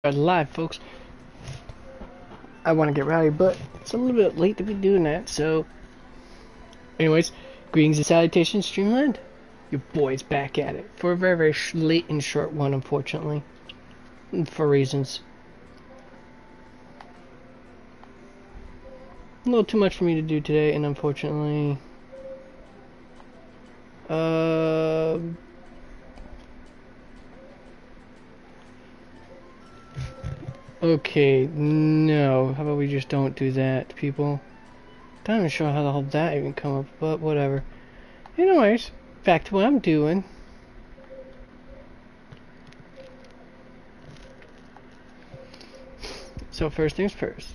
Live, folks. I want to get rowdy, but it's a little bit late to be doing that, so... Anyways, greetings and salutations, Streamland. Your boy's back at it. For a very, very late and short one, unfortunately. For reasons. A little too much for me to do today, and unfortunately... Okay, no. How about we just don't do that, people? Not even sure how the hell that even come up, but whatever. Anyways, back to what I'm doing. So first things first.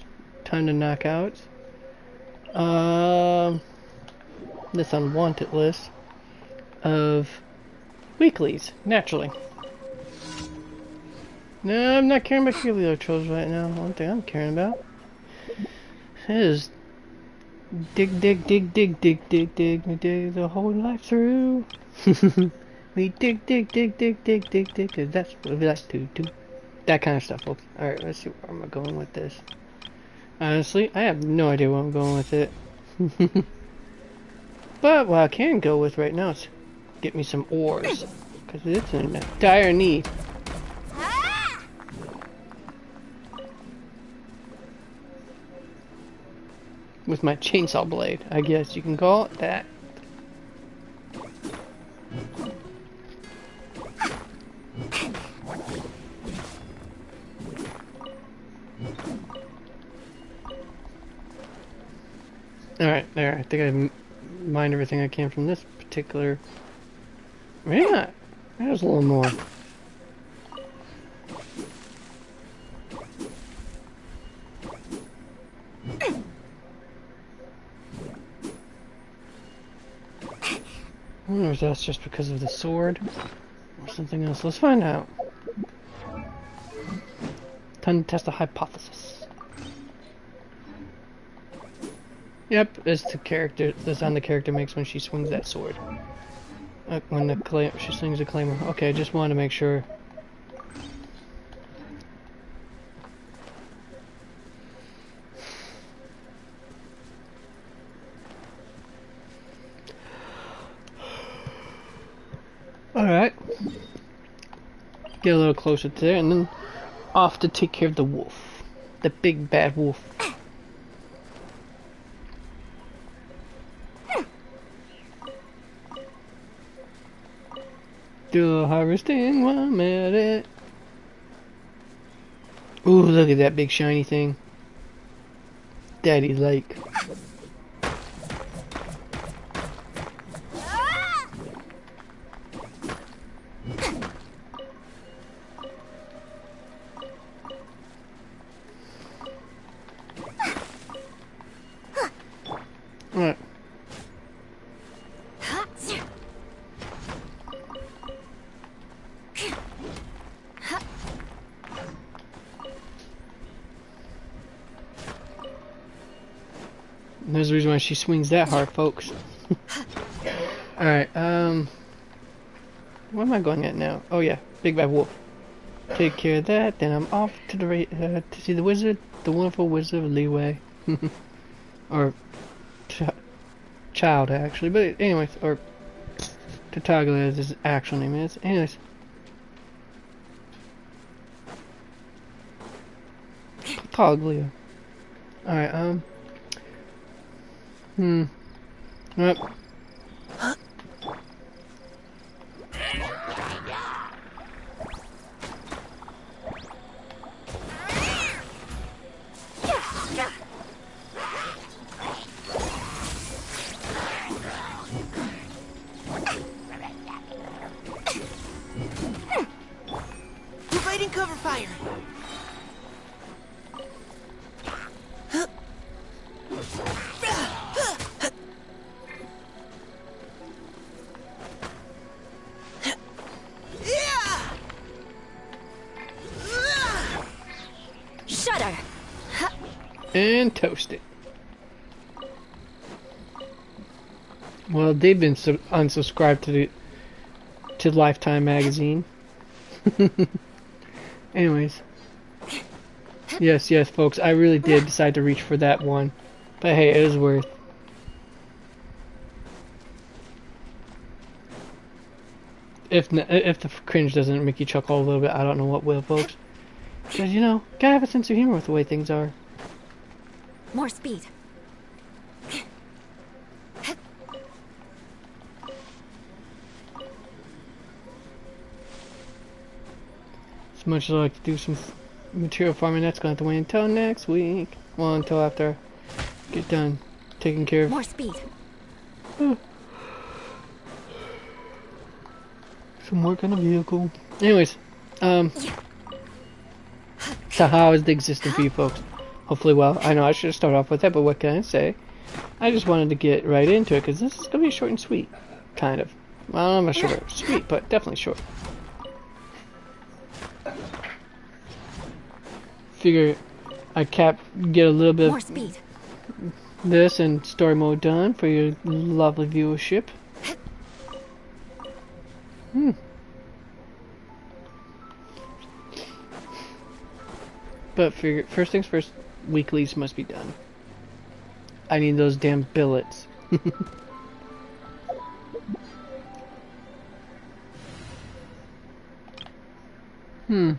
Time to knock out this unwanted list of weeklies, naturally. No, I'm not caring about Helio Trolls right now. One thing I'm caring about is dig the whole life through. We dig, cause that's what we like to do. That kind of stuff, folks. Alright, let's see where I'm going with this. Honestly, I have no idea where I'm going with it. But what I can go with right now is get me some ores, because it's in dire need. With my chainsaw blade, I guess you can call it that. Alright, there. I think I mined everything I can from this particular... Maybe not. There's a little more. I wonder if that's just because of the sword or something else. Let's find out. Time to test a hypothesis. Yep, it's the character. The sound the character makes when she swings that sword. When she swings the claymore. Okay, I just wanted to make sure. Alright. Get a little closer to there, and then off to take care of the wolf. The big bad wolf. Do a little harvesting while I'm at it. Ooh, look at that big shiny thing. Daddy like. Alright. There's the reason why she swings that hard, folks. Alright, where am I going at now? Oh yeah, Big Bad Wolf. Take care of that, then I'm off to the to see the wizard, the wonderful Wizard of Leeway. Or child, actually, but anyways, or Tartaglia as his actual name is. Anyways. Tartaglia. Alright, Yep. Providing cover fire. Shudder. And toast it. Well, they've been unsubscribed to Lifetime magazine. Anyways, Yes, yes, folks. I really did decide to reach for that one. But hey, it was worth. If the cringe doesn't make you chuckle a little bit, I don't know what will, folks. Because, you know, gotta have a sense of humor with the way things are. More speed. As much as I like to do some material farming, that's going to have to wait until next week. Well, until after I get done taking care of... More speed. Some work on a vehicle. Anyways, so how is the existing for you folks? Hopefully well. I know I should have started off with that, but what can I say? I just wanted to get right into it, because this is going to be short and sweet. Kind of. Well, I'm not sure sweet, but definitely short. Figure I get a little bit More of speed. this and story mode done for your lovely viewership. But figure, first things first, weeklies must be done. I need those damn billets. No.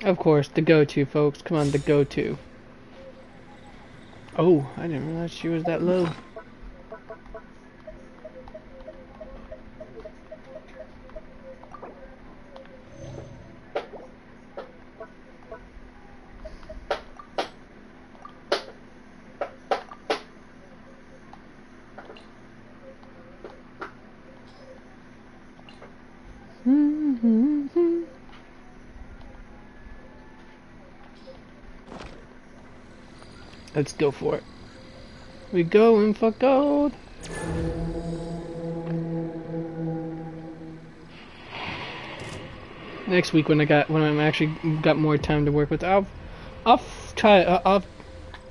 Of course, the go-to, folks. Come on, the go-to. Oh, I didn't realize she was that low. Let's go for it. We going for gold. Next week when I'm actually got more time to work with, I'll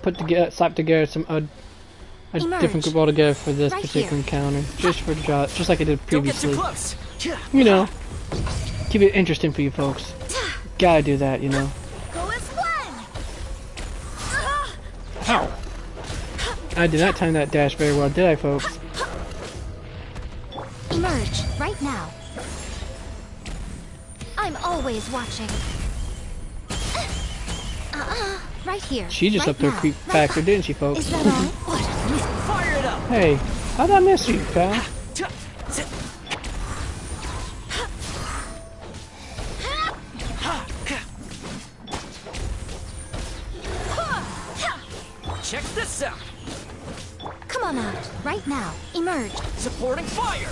put together, slap together some a different group altogether for this particular encounter, just for just like I did previously. You know, keep it interesting for you folks. Gotta do that, you know. Ow! I did not time that dash very well, did I, folks? Emerge right now. I'm always watching. Right here. She just upped her creep factor, didn't she, folks? Is that all? Fire it up! Hey, how'd I miss you, pal? Check this out! Come on out, right now. Emerge. Supporting fire!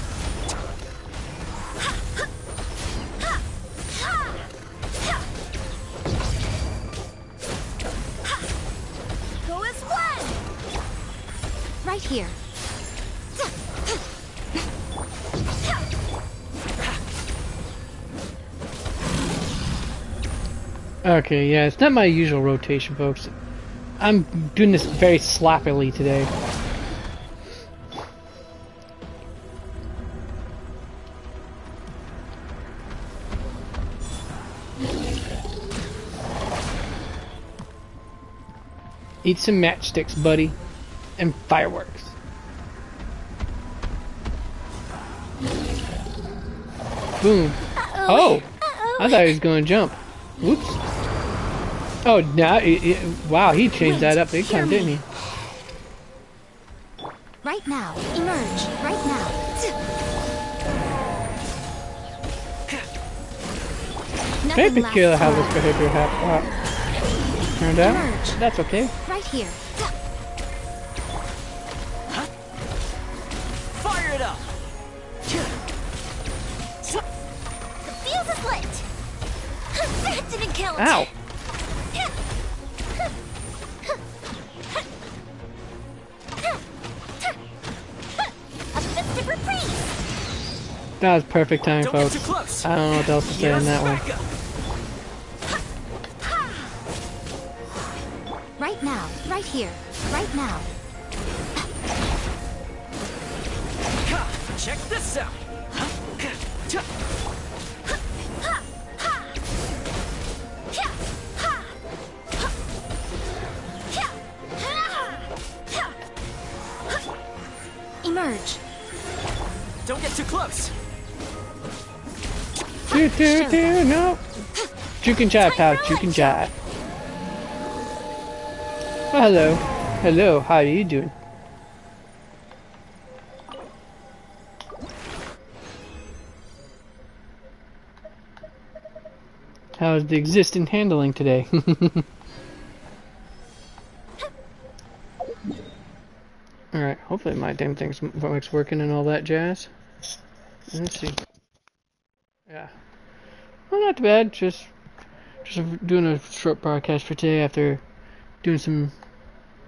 Go as one! Right here. Okay, yeah, it's not my usual rotation, folks. I'm doing this very sloppily today. Eat some matchsticks, buddy. And fireworks. Boom. Oh! I thought he was going to jump. Whoops. Oh, now, wow, he changed that up big time, didn't he? Right now. Emerge. Right now. Very peculiar how this behavior turned out. Emerge. That's okay. Right here. Fire it up! The fuse is lit. That didn't count. Ow! A festive reprise. That was perfect time, Don't get folks. too close. I don't know what else to say on that one. Right now. Right here. Right now. Check this out. Emerge. Don't get too close. No. Juke and jive, pal. Juke and jive. Oh, hello. Hello. How are you doing? How's the existing handling today? Alright, hopefully my damn thing's working and all that jazz. Let's see. Yeah. Well, not too bad. Just doing a short broadcast for today after doing some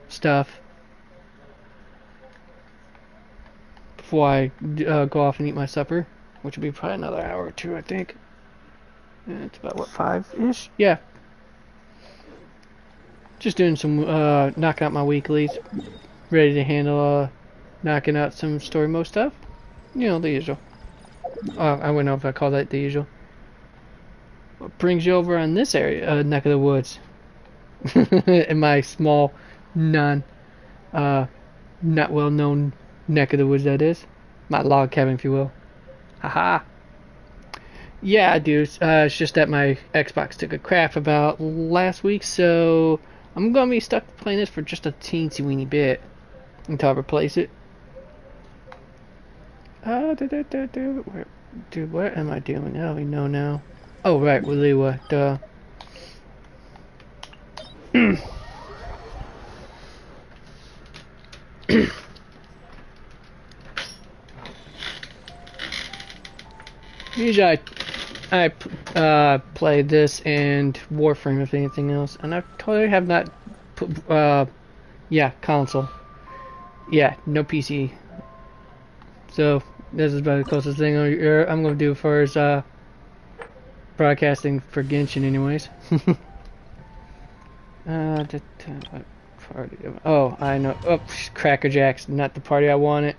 stuff before I go off and eat my supper, which will be probably another hour or two, I think. Yeah, it's about, what, 5-ish? Yeah. Just doing some, knocking out my weeklies. Ready to handle, knocking out some story mode stuff. You know, the usual. I wouldn't know if I call that the usual. What brings you over on this area, neck of the woods? In my small, not well-known neck of the woods, that is. My log cabin, if you will. Haha. Yeah, dude. It's just that my Xbox took a crap about last week, so I'm gonna be stuck playing this for just a teensy weeny bit until I replace it. Dude, what am I doing? I don't even know now. Oh, right, Walewa. Duh. Usually I play this and Warframe if anything else, and I totally have not put, yeah, console. Yeah, no PC. So this is about the closest thing I'm gonna do for is broadcasting for Genshin, anyways. Oh, I know. Oh, Cracker Jacks, not the party I wanted.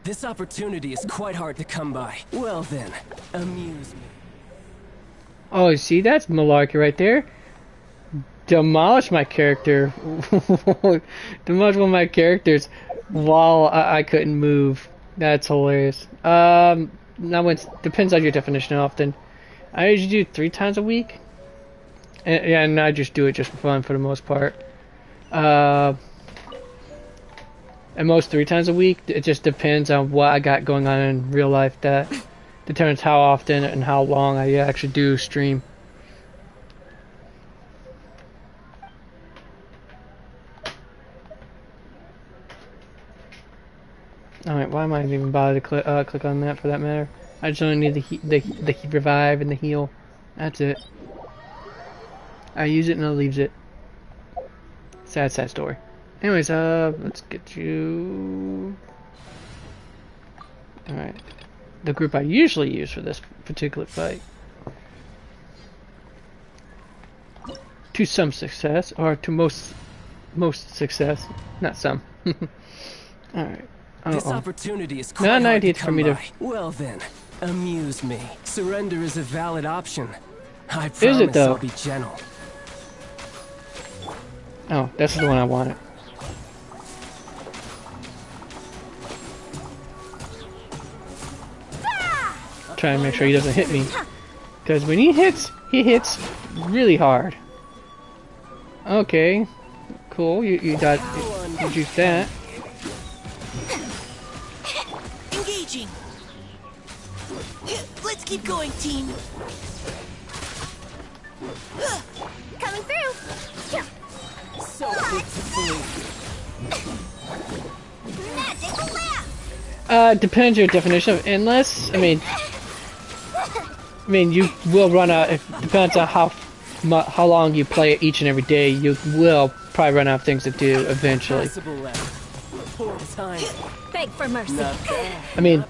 This opportunity is quite hard to come by. Well then, amuse me. Oh, you see, that's malarkey right there. Demolish my character. Demolish one of my characters while I couldn't move. That's hilarious. Now it depends on your definition of often. I usually do 3 times a week. And I just do it just for fun for the most part. At most 3 times a week. It just depends on what I got going on in real life that determines how often and how long I actually do stream. Alright, why am I even bothered to click on that for that matter? I just only need the revive and the heal. That's it. I use it and it leaves it. Sad story. Anyways, let's get you... Alright. The group I usually use for this particular fight. To some success, or to most success. Not some. Alright. This opportunity is quite hard to come by. Well then, amuse me. Surrender is a valid option. I promise I'll be gentle. Oh, this is the one I wanted. Trying to make sure he doesn't hit me, because when he hits really hard. Okay, cool. You juiced that. Engaging. Let's keep going, team. Coming through. So good to see. Magic laugh. Depends your definition of endless. I mean, you will run out. It depends on how long you play it each and every day. You will probably run out of things to do eventually. Beg for mercy. I mean,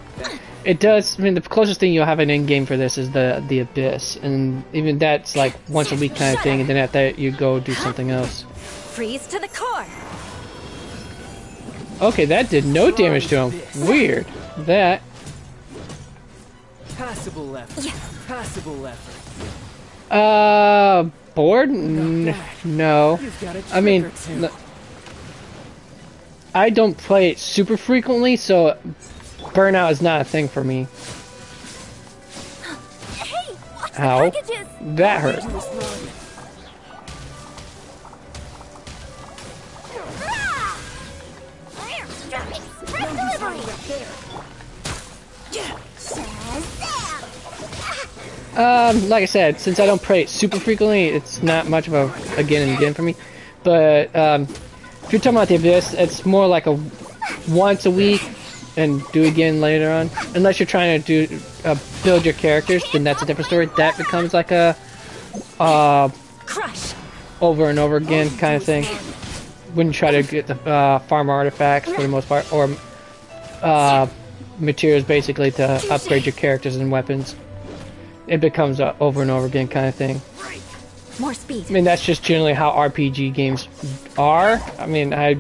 it does. I mean, the closest thing you'll have an end game for this is the Abyss, and even that's like once a week kind of thing. And then after that, you go do something else. Freeze to the core. Okay, that did no damage to him. Weird. That. Passable effort. Yeah. Passable effort. Bored? No. I mean, I don't play it super frequently, so burnout is not a thing for me. Hey, watch the Ow. packages. That hurt. Ah! Express delivery. Shazam! Like I said, since I don't play it super frequently, it's not much of a again and again for me. But if you're talking about the Abyss, it's more like a once a week and do again later on. Unless you're trying to do build your characters, then that's a different story. That becomes like a Crush. over and over again kind of thing. When you try to get the farm artifacts for the most part, or materials basically to upgrade your characters and weapons. It becomes a over and over again kind of thing. More speed. I mean, that's just generally how RPG games are. I mean, I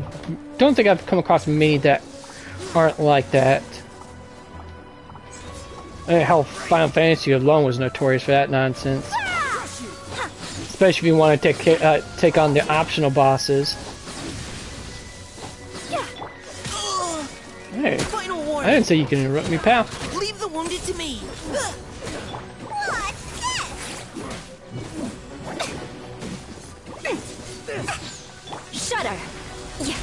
don't think I've come across many that aren't like that. Hell, Final Fantasy alone was notorious for that nonsense. Especially if you want to take on the optional bosses. Hey, I didn't say you can interrupt me, pal. Leave the wounded to me. Shudder. Yeah.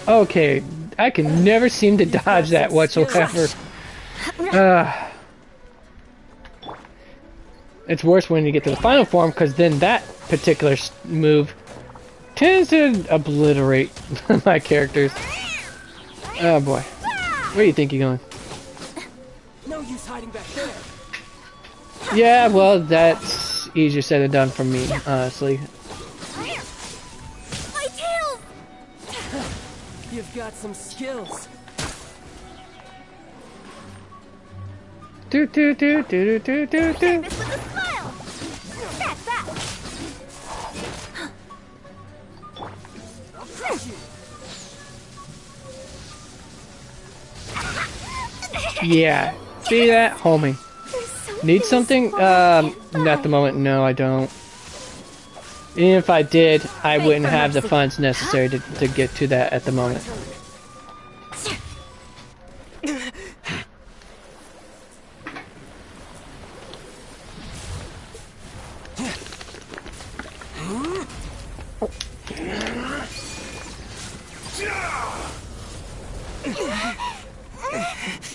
Okay, I can never seem to dodge that whatsoever. It's worse when you get to the final form, because then that particular move tends to obliterate my characters. Oh boy. Where do you think you're going? No use hiding back there. Yeah, well, that's easier said than done for me, honestly. My tail. You've got some skills. Do do do do do do do. Miss with a smile. That's that. I'll crush you. Yeah. See that? Homing. Need something? Not at the moment. No, I don't. Even if I did, I wouldn't have the funds necessary to get to that at the moment.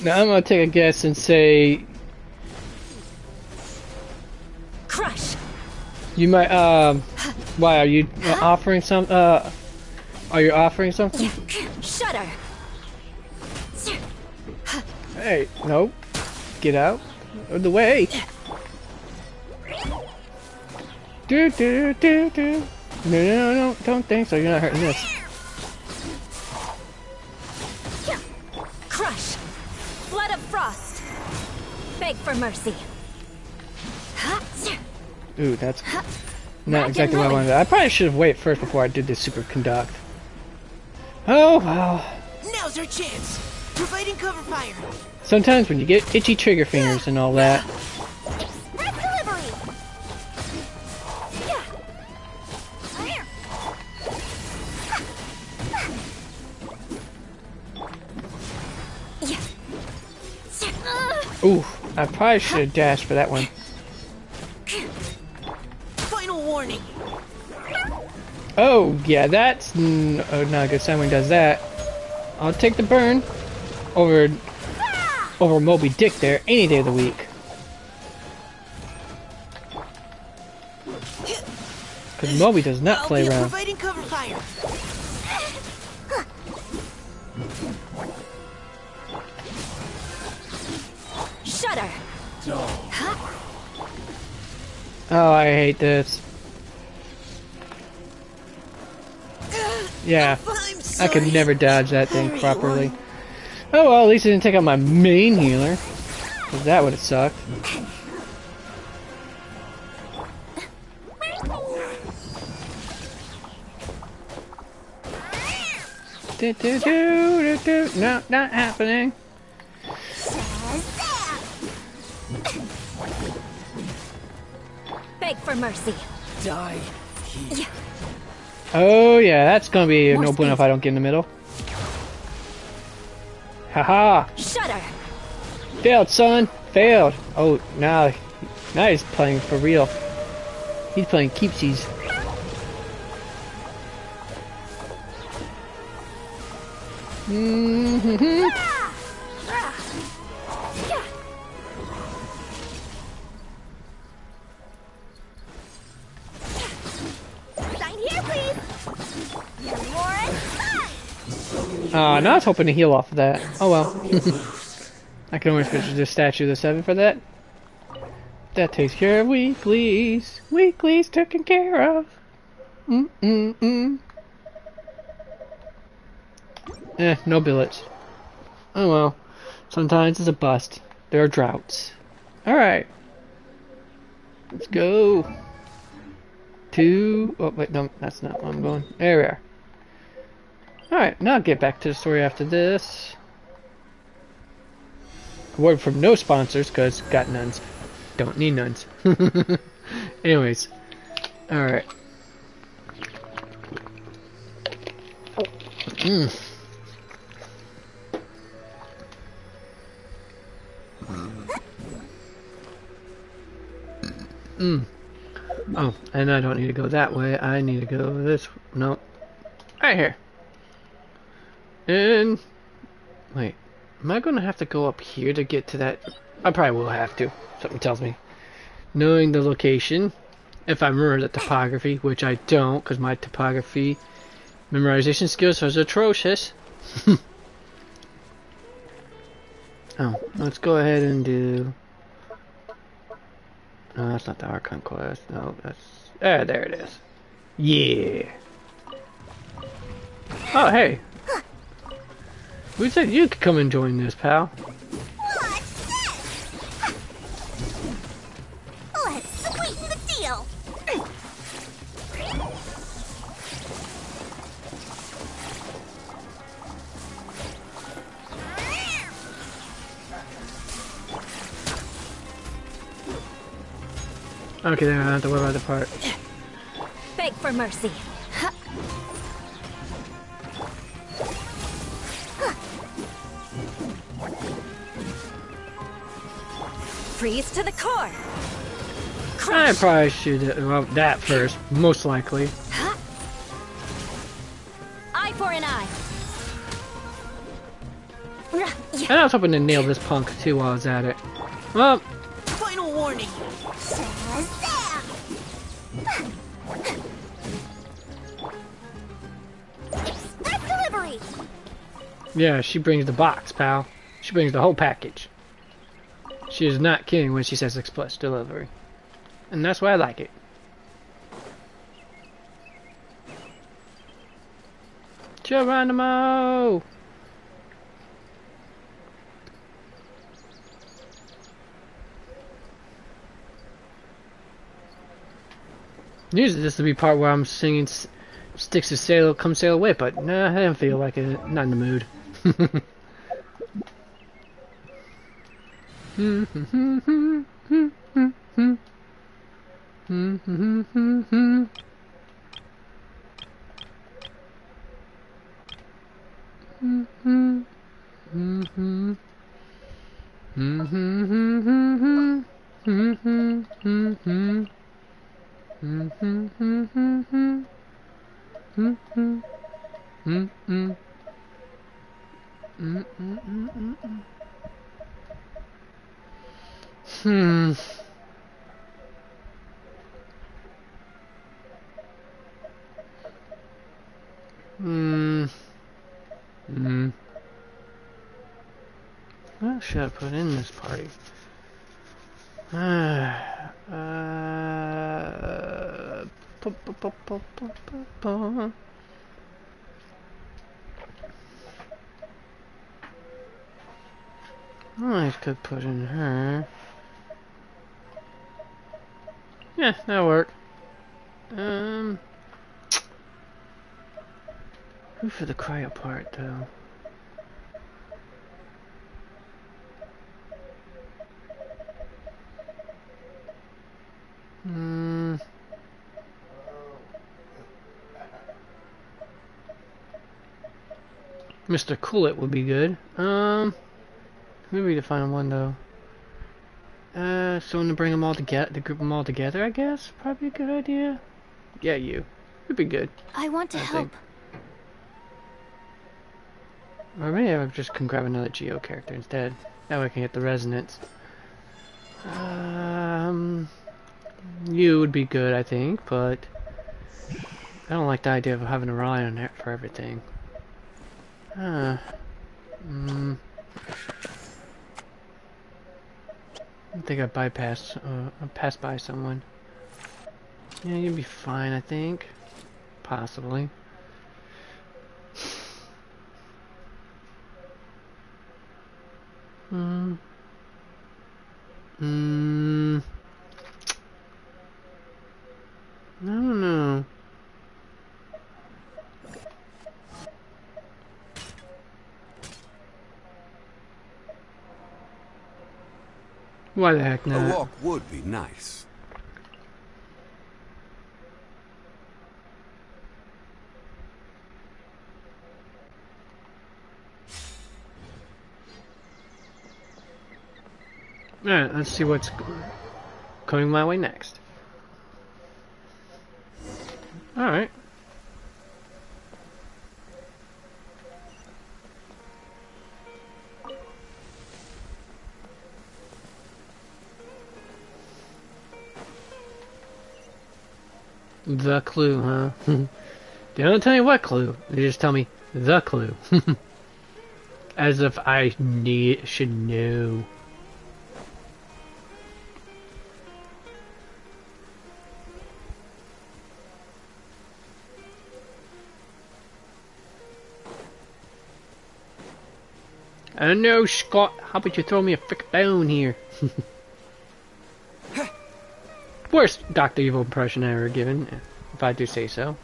Now I'm gonna take a guess and say Crush. you might. Why are you offering some? Are you offering something? Shudder. Hey, nope. Get out of the way. Do do do do. No, don't think so. You're not hurting this. Crush. Blood of frost. Beg for mercy. Ooh, that's not exactly what I wanted. I probably should have waited first before I did the super conduct. Oh well. Now's our chance. Providing cover fire. Sometimes when you get itchy trigger fingers and all that. Express delivery. Ooh, I probably should have dashed for that one. Final warning. Oh, yeah, that's not a good sign when he does that. I'll take the burn over Moby Dick there any day of the week. Because Moby does not play I'll be around. providing cover fire. Shudder. Oh, I hate this. Yeah, I'm I sorry. could never dodge that thing Hurry, properly. Warren. Oh well, at least I didn't take out my main healer. Because that would have sucked. No, not happening. Beg for mercy. Die. Yeah. Oh yeah, that's gonna be More no bueno if speed. I don't get in the middle. Haha! Shudder. Failed, son. Failed. Oh, now he's playing for real. He's playing keepsies. Sign here, please. Warren, Now I was hoping to heal off of that. Oh well. I can always switch to the Statue of the Seven for that. That takes care of weeklies. Weeklies taken care of. No billets. Oh well. Sometimes it's a bust. There are droughts. Alright. Let's go. Oh wait, no, that's not where I'm going. There we are. Alright, now I'll get back to the story after this. A word from no sponsors, because got nuns. Don't need nuns. Anyways. Alright. Oh, and I don't need to go that way. I need to go this. No. Right here. And wait, am I gonna have to go up here to get to that? I probably will have to. Something tells me. Knowing the location, if I remember the topography, which I don't, because my topography memorization skills are atrocious. Oh, let's go ahead and do. No, that's not the Archon quest. No, that's. There it is. Yeah. Oh, hey. Who said you could come and join this, pal? what's this? Let's sweeten the deal. Okay, then I don't have to worry about the part. Beg for mercy. Freeze to the core. I probably should that first, most likely. Eye for an eye. And I was hoping to nail this punk too while I was at it. Well, Final warning. Express delivery. yeah, she brings the box, pal. She brings the whole package. She is not kidding when she says express delivery. And that's why I like it. Geronimo! Usually this would be part where I'm singing Sticks to Sail, Come Sail Away, but nah, I didn't feel like it. Not in the mood. What should I put in this party? I could put in her. Yeah, that'll work. Who for the cryo part, though? Mr. Coolit would be good. Maybe the final one though. Someone to bring them all together, to group them all together, I guess. Probably a good idea. Yeah, you. It'd be good. I want to help. Or maybe I just can grab another Geo character instead. That way I can get the resonance. You would be good, I think, but I don't like the idea of having to rely on it for everything. I think I passed by someone. Yeah, you'd be fine, I think. Possibly. I don't know. Why the heck not? A walk would be nice. Alright, let's see what's coming my way next. Alright. The clue, huh? They don't tell me what clue. They just tell me the clue. As if I should know. I don't know, Scott. How about you throw me a frick bone here? Worst Dr. Evil impression I ever given, if I do say so.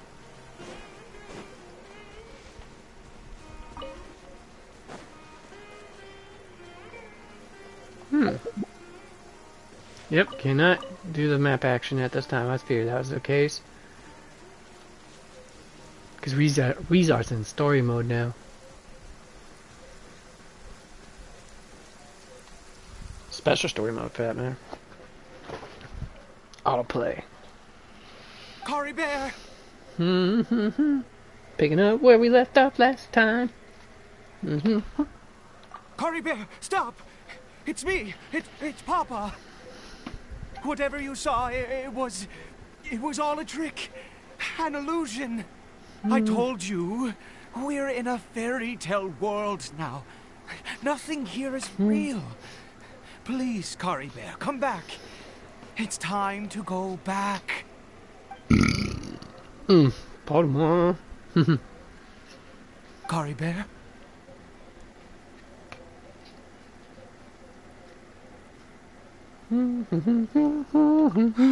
Yep, cannot do the map action at this time. I figured that was the case. Because Weezar's in story mode now. Special story mode for that matter. Autoplay. Cory Bear! Picking up where we left off last time. Cory Bear, stop! It's me! It's Papa! Whatever you saw, it was all a trick. An illusion. I told you, we're in a fairy tale world now. Nothing here is real. Please, Cory Bear, come back. It's time to go back. Pardon moi. Cory Bear?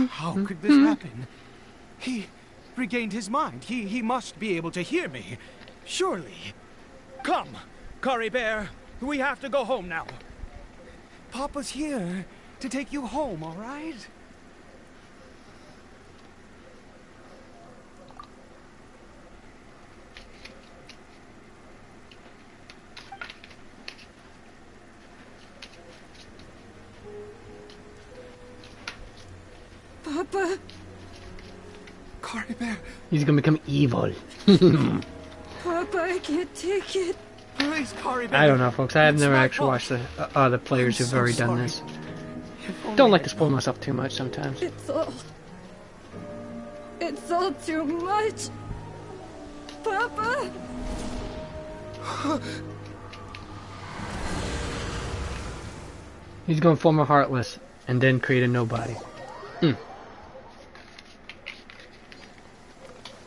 How could this happen? He regained his mind. He must be able to hear me. Surely. Come, Cory Bear. We have to go home now. Papa's here to take you home, all right? Papa. Cory Bear. He's gonna become evil. Papa, I can't take it. Please, Cory Bear. I don't know, folks. I have never actually watched the other players who've already done this. Don't like to spoil myself too much sometimes. It's all too much. Papa! He's gonna form a Heartless and then create a nobody.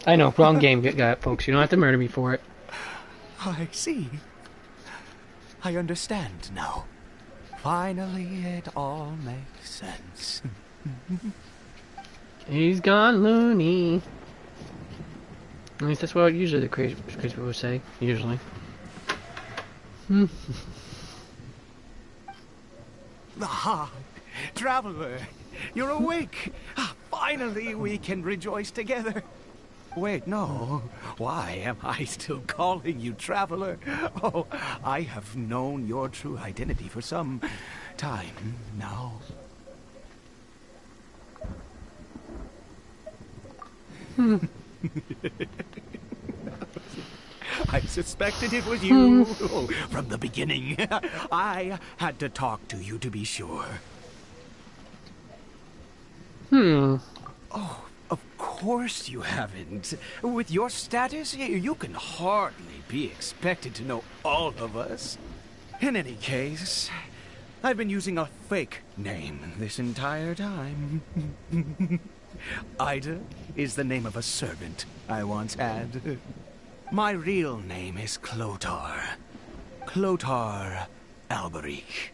I know, wrong game, folks. You don't have to murder me for it. I see. I understand now. Finally, it all makes sense. He's gone loony. At least that's what usually the crazy people would say. Usually. Ah, Traveler, you're awake. Finally, we can rejoice together. Wait, no. Why am I still calling you Traveler? Oh, I have known your true identity for some time now. I suspected it was you from the beginning. I had to talk to you to be sure. Oh, of course you haven't. With your status, you can hardly be expected to know all of us. In any case, I've been using a fake name this entire time. Ida is the name of a servant I once had. My real name is Clothar. Clothar Alberic.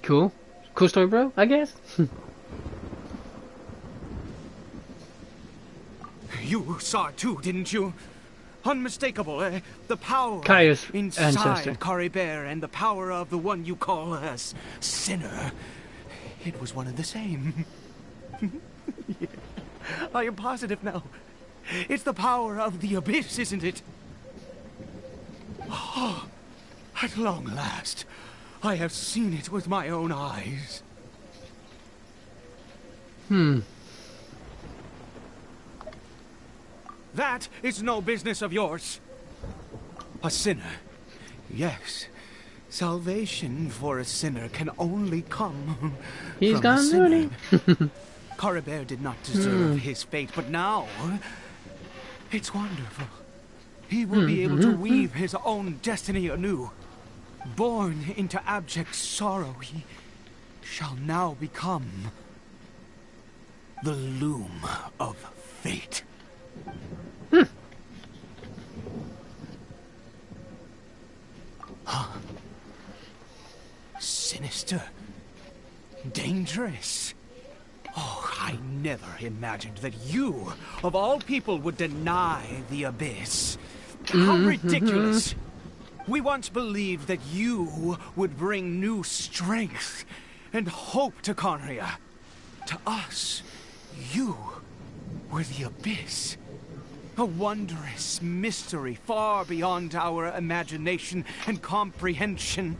Cool. Cool story, bro, I guess. You saw it too, didn't you? Unmistakable, the power Kaya's inside ancestor. Caribert and the power of the one you call us Sinner. It was one and the same. Yeah. I am positive now. It's the power of the Abyss, isn't it? Oh, at long last, I have seen it with my own eyes. That is no business of yours. A sinner. Yes. Salvation for a sinner can only come He's from gone a sinner. loony. Caribert did not deserve his fate, but now it's wonderful. He will be able to weave his own destiny anew. Born into abject sorrow, he shall now become the loom of fate. Sinister. Dangerous. Oh, I never imagined that you, of all people, would deny the Abyss. How ridiculous. We once believed that you would bring new strength and hope to Conria. To us, you were the Abyss. A wondrous mystery far beyond our imagination and comprehension.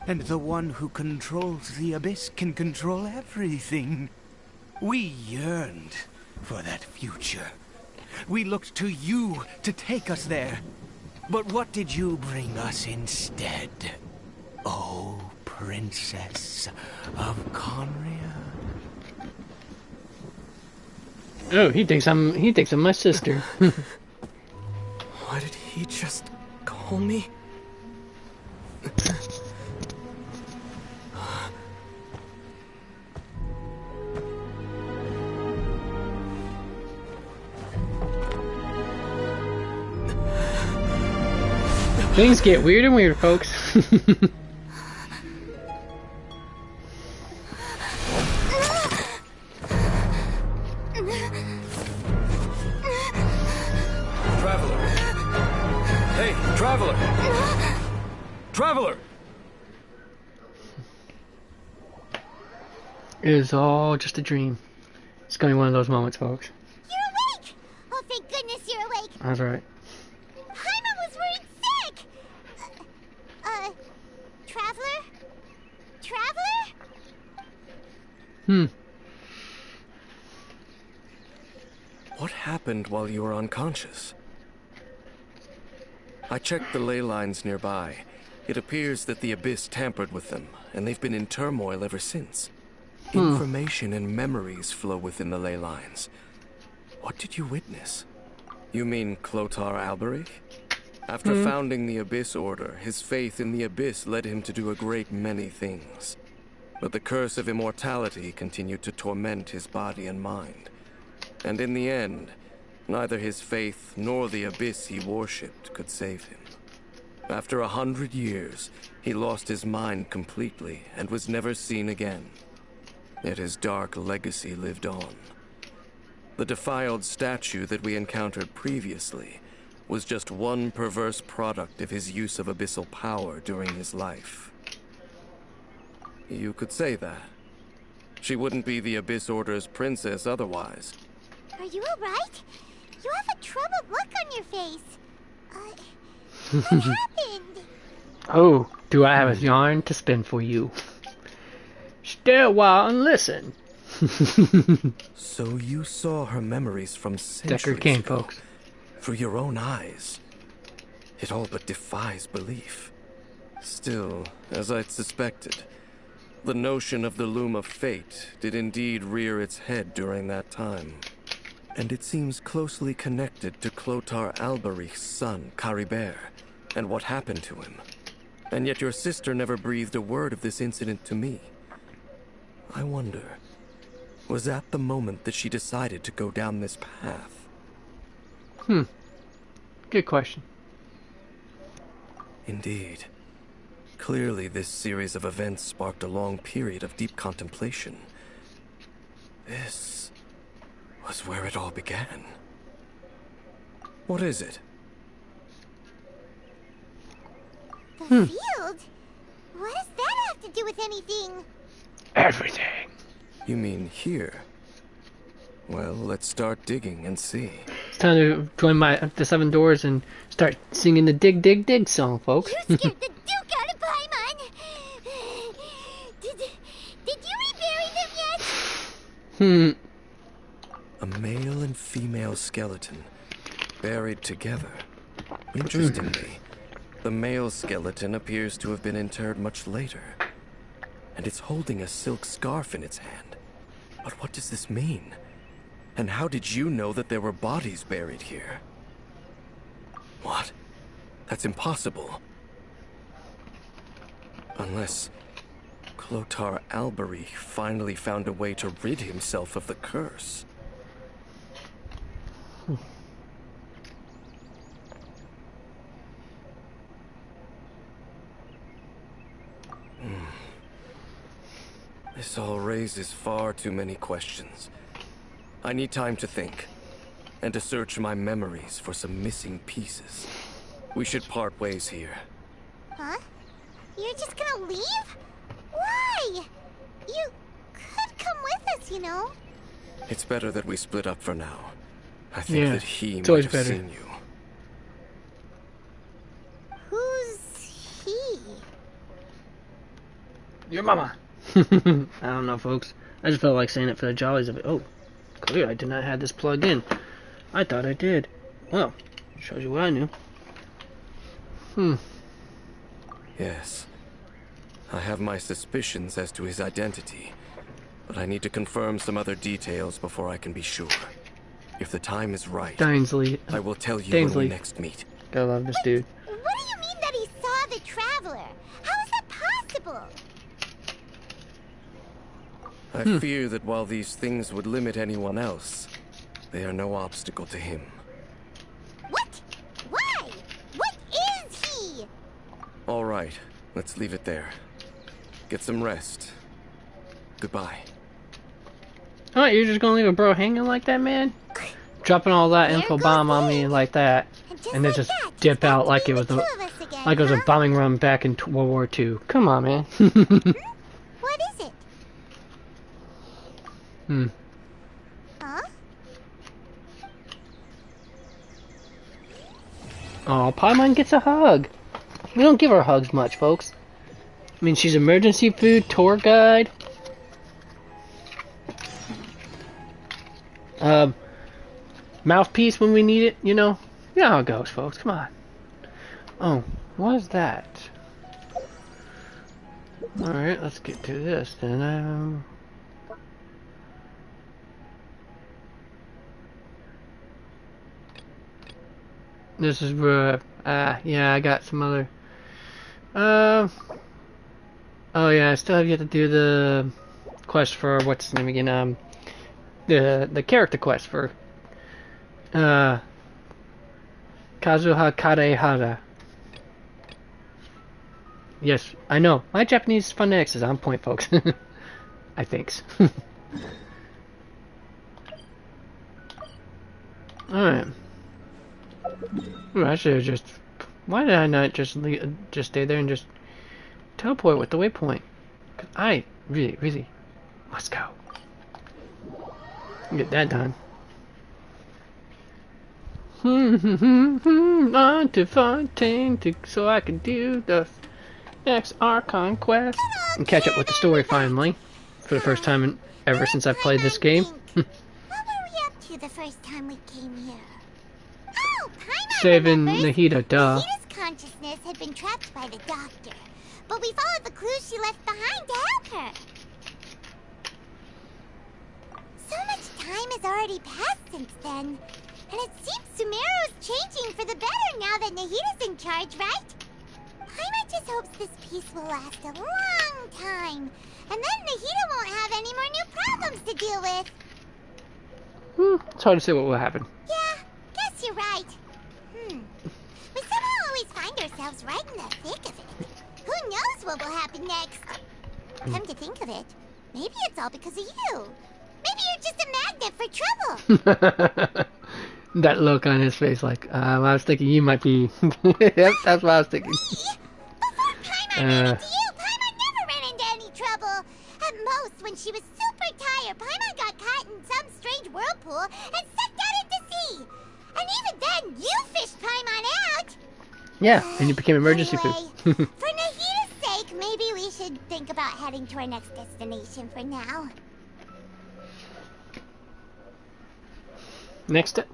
And the one who controls the Abyss can control everything. We yearned for that future. We looked to you to take us there. But what did you bring us instead? Oh, Princess of Conria. Oh, he thinks I'm my sister. Why did he just call me? Things get weird and weird, folks. Traveler! Hey, Traveler! Traveler! It was all just a dream. It's gonna be one of those moments, folks. You're awake! Oh, thank goodness you're awake. That's right. Paimon was worried sick! Traveler? Traveler? What happened while you were unconscious? I checked the ley lines nearby. It appears that the Abyss tampered with them, and they've been in turmoil ever since. Information and memories flow within the ley lines. What did you witness? You mean Clothar Alberic? After founding the Abyss Order, his faith in the Abyss led him to do a great many things. But the curse of immortality continued to torment his body and mind. And in the end, neither his faith nor the Abyss he worshipped could save him. After 100 years, he lost his mind completely and was never seen again. Yet his dark legacy lived on. The defiled statue that we encountered previously was just one perverse product of his use of abyssal power during his life. You could say that. She wouldn't be the Abyss Order's princess otherwise. Are you alright? You have a troubled look on your face. What happened? Oh, do I have a yarn to spin for you? Stay a while and listen. So you saw her memories from centuries Deckard Cain, ago, folks. through your own eyes. It all but defies belief. Still, as I'd suspected, the notion of the Loom of Fate did indeed rear its head during that time. And it seems closely connected to Clothar Alberich's son, Caribert, and what happened to him. And yet your sister never breathed a word of this incident to me. I wonder, was that the moment that she decided to go down this path? Good question. Indeed. Clearly, this series of events sparked a long period of deep contemplation. This was where it all began. What is it? The field? What does that have to do with anything? Everything. You mean here? Well, let's start digging and see. It's time to join the Seven Doors and start singing the Dig Dig Dig song, folks. You scared the Duke out of Paimon! Did you rebury them yet? A male and female skeleton, buried together. Interestingly, the male skeleton appears to have been interred much later. And it's holding a silk scarf in its hand. But what does this mean? And how did you know that there were bodies buried here? What? That's impossible. Unless Clothar Alberich finally found a way to rid himself of the curse. This all raises far too many questions. I need time to think, and to search my memories for some missing pieces. We should part ways here. Huh? You're just gonna leave? Why? You could come with us, you know. It's better that we split up for now. I think Yeah, that he it's might always have better. seen you. Who's he? Your mama. I don't know, folks. I just felt like saying it for the jollies of it. Oh, clear, I did not have this plugged in. I thought I did. Well, shows you what I knew. Yes. I have my suspicions as to his identity, but I need to confirm some other details before I can be sure. If the time is right, Dainsley. I will tell you when we Dainsley. next meet. Gotta love this dude. What do you mean that he saw the Traveler? How is that possible? I fear that while these things would limit anyone else, they are no obstacle to him. What? Why? What is he? All right, let's leave it there. Get some rest. Goodbye. Alright, you're just gonna leave a bro hanging like that, man? Dropping all that There info goes bomb on Dave. me like that, And and then like just that, dip back out to like it being was the a two of us again, like it was a huh? bombing run back in World War II. Come on, man. What is it? Huh? Oh, Paimon gets a hug. We don't give her hugs much, folks. I mean, she's emergency food, tour guide. Mouthpiece when we need it, you know? You know how it goes, folks. Come on. Oh, what is that? Alright, let's get to this then. This is where, yeah, I got some other, oh yeah, I still have yet to do the quest for, what's his name again, the character quest for, Kazuha Karehara. Yes, I know, my Japanese phonetics is on point, folks. I think. Alright. Ooh, I should have just... Why did I not just stay there and just teleport with the waypoint? 'Cause I really must go. Get that done. On to Fontaine so I can do the next Archon quest and catch up with the story finally for the first time ever since I've played this game. What were we up to the first time we came here? Oh, Paimon Saving remembers. Nahida, duh. Nahida's consciousness had been trapped by the doctor, but we followed the clues she left behind to help her. So much time has already passed since then, and it seems Sumeru's changing for the better now that Nahida's in charge, right? Paimon just hopes this peace will last a long time, and then Nahida won't have any more new problems to deal with. It's hard to say what will happen. Yeah, guess you're right. We somehow always find ourselves right in the thick of it. Who knows what will happen next? Come to think of it, maybe it's all because of you. Maybe you're just a magnet for trouble. That look on his face, like, I was thinking you might be... Yep, that's what I was thinking. Before Paimon ran into you, Paimon never ran into any trouble. At most, when she was super tired, Paimon got caught in some strange whirlpool and sucked out into sea. And even then, you fished Paimon out. Yeah, and you became emergency Anyway, food. for Nahida's sake, maybe we should think about heading to our next destination for now. Next up,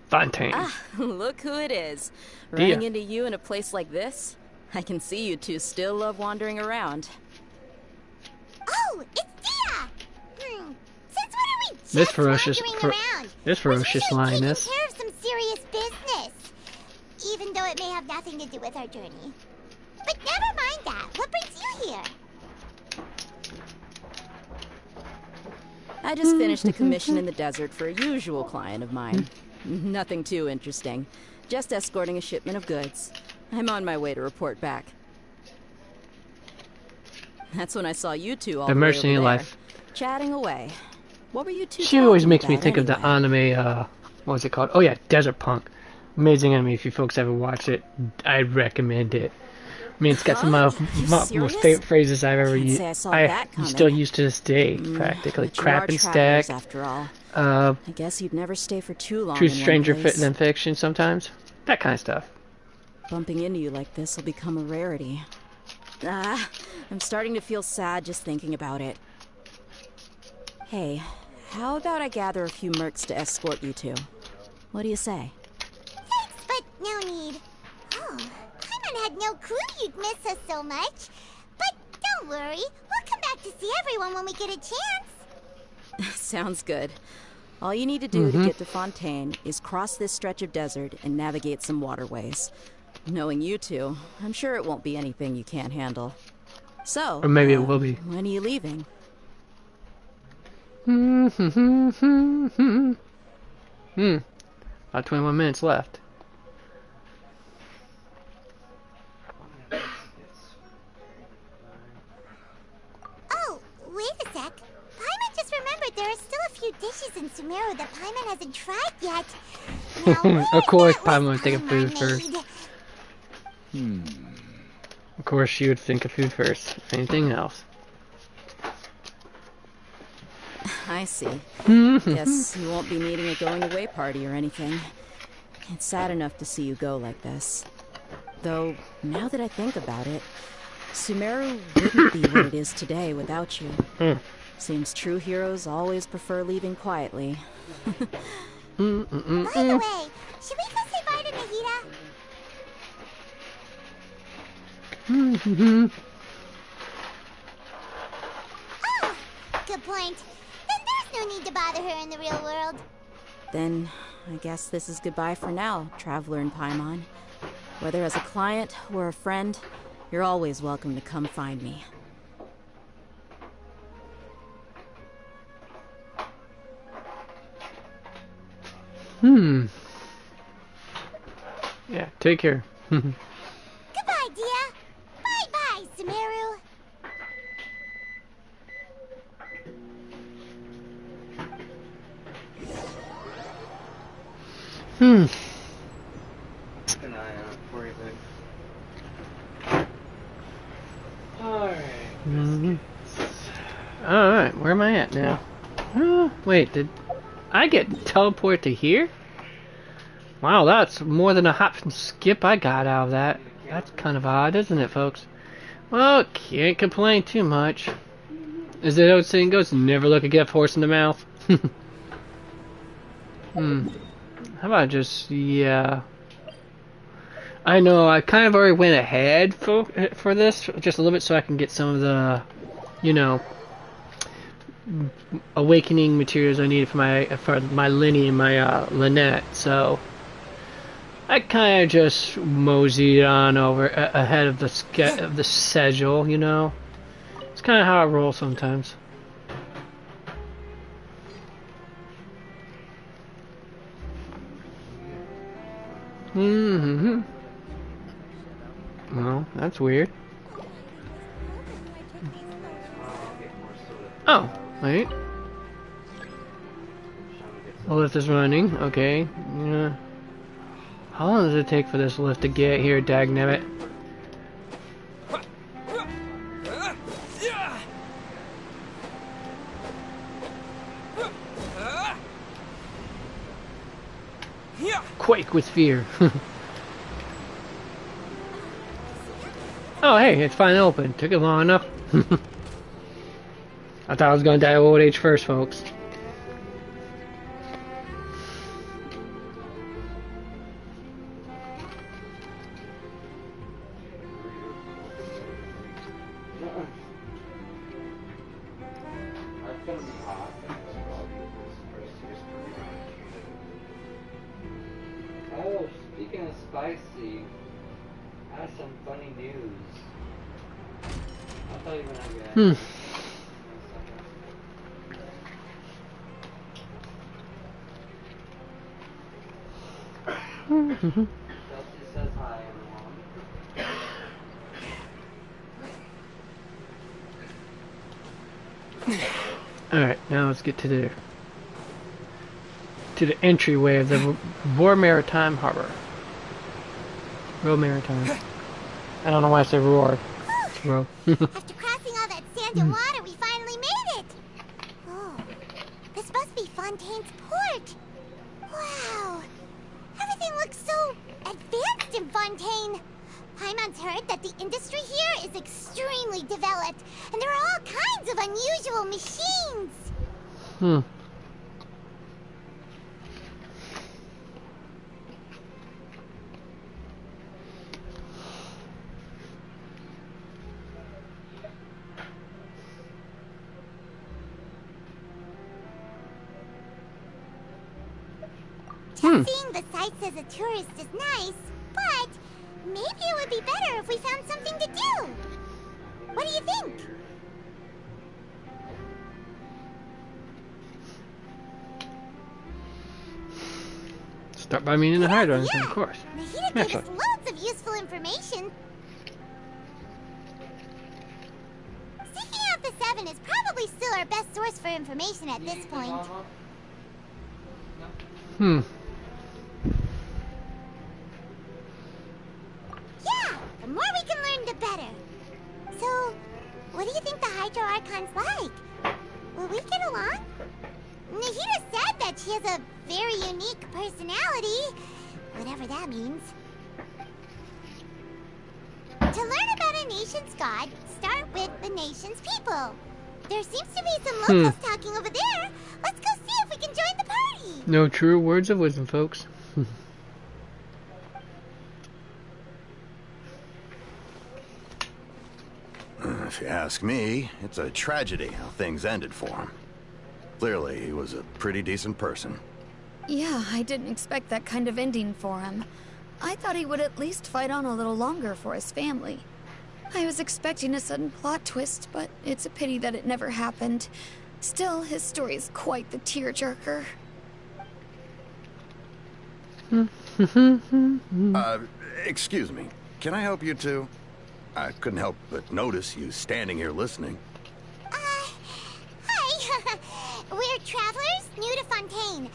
Fontaine. Ah, look who it is. Dia. Running into you in a place like this? I can see you two still love wandering around. Oh, it's Dia! Since when are we just This ferocious, wandering around? this ferocious We're usually lioness. taking care of some serious business, even though it may have nothing to do with our journey. But never mind that. What brings you here? I just finished a commission in the desert for a usual client of mine. Nothing too interesting. Just escorting a shipment of goods. I'm on my way to report back. That's when I saw you two all The the way over mercenary there, life. chatting away. What were you two She always talking makes me about think of the anyway? anime, what was it called? Oh yeah, Desert Punk. Amazing anime. If you folks ever watch it, I'd recommend it. I mean, it's got some of You my most serious? favorite phrases I've ever Can't used. say I saw that coming. Still use to this day, practically. But you Crap are and travelers, Stack, after all. uh, I guess you'd never stay for too long. True in one Stranger place. Than Fiction sometimes. That kind of stuff. Bumping into you like this will become a rarity. Ah, I'm starting to feel sad just thinking about it. Hey, how about I gather a few mercs to escort you two? What do you say? Thanks, but no need. Oh, Paimon had no clue you'd miss us so much. But don't worry, we'll come back to see everyone when we get a chance. Sounds good. All you need to do to get to Fontaine is cross this stretch of desert and navigate some waterways. Knowing you two, I'm sure it won't be anything you can't handle. So, Or maybe it will be. when are you leaving? About 21 minutes left. Oh, wait a sec. Paimon just remembered there are still a few dishes in Sumeru that Paimon hasn't tried yet. Now, Of course, what Paimon was would think of food Paimon first. made? Of course, she would think of food first. Anything else? I see. Guess you won't be needing a going away party or anything. It's sad enough to see you go like this. Though, now that I think about it, Sumeru wouldn't be what it is today without you. Seems true heroes always prefer leaving quietly. By the way, should we go say bye to Nahida? Oh, good point. Then there's no need to bother her in the real world. Then, I guess this is goodbye for now, Traveler in Paimon. Whether as a client or a friend, you're always welcome to come find me. Yeah, take care. Goodbye, Dia. Bye-bye, Sumeru. before Alright. Alright, where am I at now? Wait, did I get teleported to here? Wow, that's more than a hop and skip I got out of that. That's kind of odd, isn't it, folks? Well, can't complain too much. As the old saying goes, never look a gift horse in the mouth. How about just, yeah. I know, I kind of already went ahead for this, just a little bit so I can get some of the, you know, awakening materials I needed for my Lenny and my Lynette, so I kind of just moseyed on over ahead of the schedule, you know. It's kind of how I roll sometimes. Well, that's weird. Oh, wait. The lift is running. Okay. Yeah. How long does it take for this lift to get here, dagnabbit? Quake with fear. Oh, hey, it's finally open. Took it long enough. I thought I was gonna die of old age first, folks. Oh, speaking of spicy, I have some funny news. I'll tell you when I get it. Chelsea says hi, everyone. Alright, now let's get to the entryway of the Roar Maritime Harbor. Roar Maritime. I don't know why I say roar. It's roar. After crossing all that sand and water, we finally made it! Oh, this must be Fontaine's port! Wow! Everything looks so advanced in Fontaine! Paimon's heard that the industry here is extremely developed, and there are all kinds of unusual machines! Seeing the sights as a tourist is nice, but maybe it would be better if we found something to do. What do you think? Start by meaning to hide or anything, of course. Nahida gave us loads of useful information. Seeking out the Seven is probably still our best source for information at this point. Yeah, the more we can learn, the better. So, what do you think the Hydro Archon's like? Will we get along? Nahida said that she has a very unique personality, whatever that means. To learn about a nation's god, start with the nation's people. There seems to be some locals talking over there. Let's go see if we can join the party. No true words of wisdom, folks. If you ask me, it's a tragedy how things ended for him. Clearly, he was a pretty decent person. Yeah, I didn't expect that kind of ending for him. I thought he would at least fight on a little longer for his family. I was expecting a sudden plot twist, but it's a pity that it never happened. Still, his story is quite the tearjerker. Excuse me. Can I help you two? I couldn't help but notice you standing here listening. Hi. We're travelers new to Fontaine,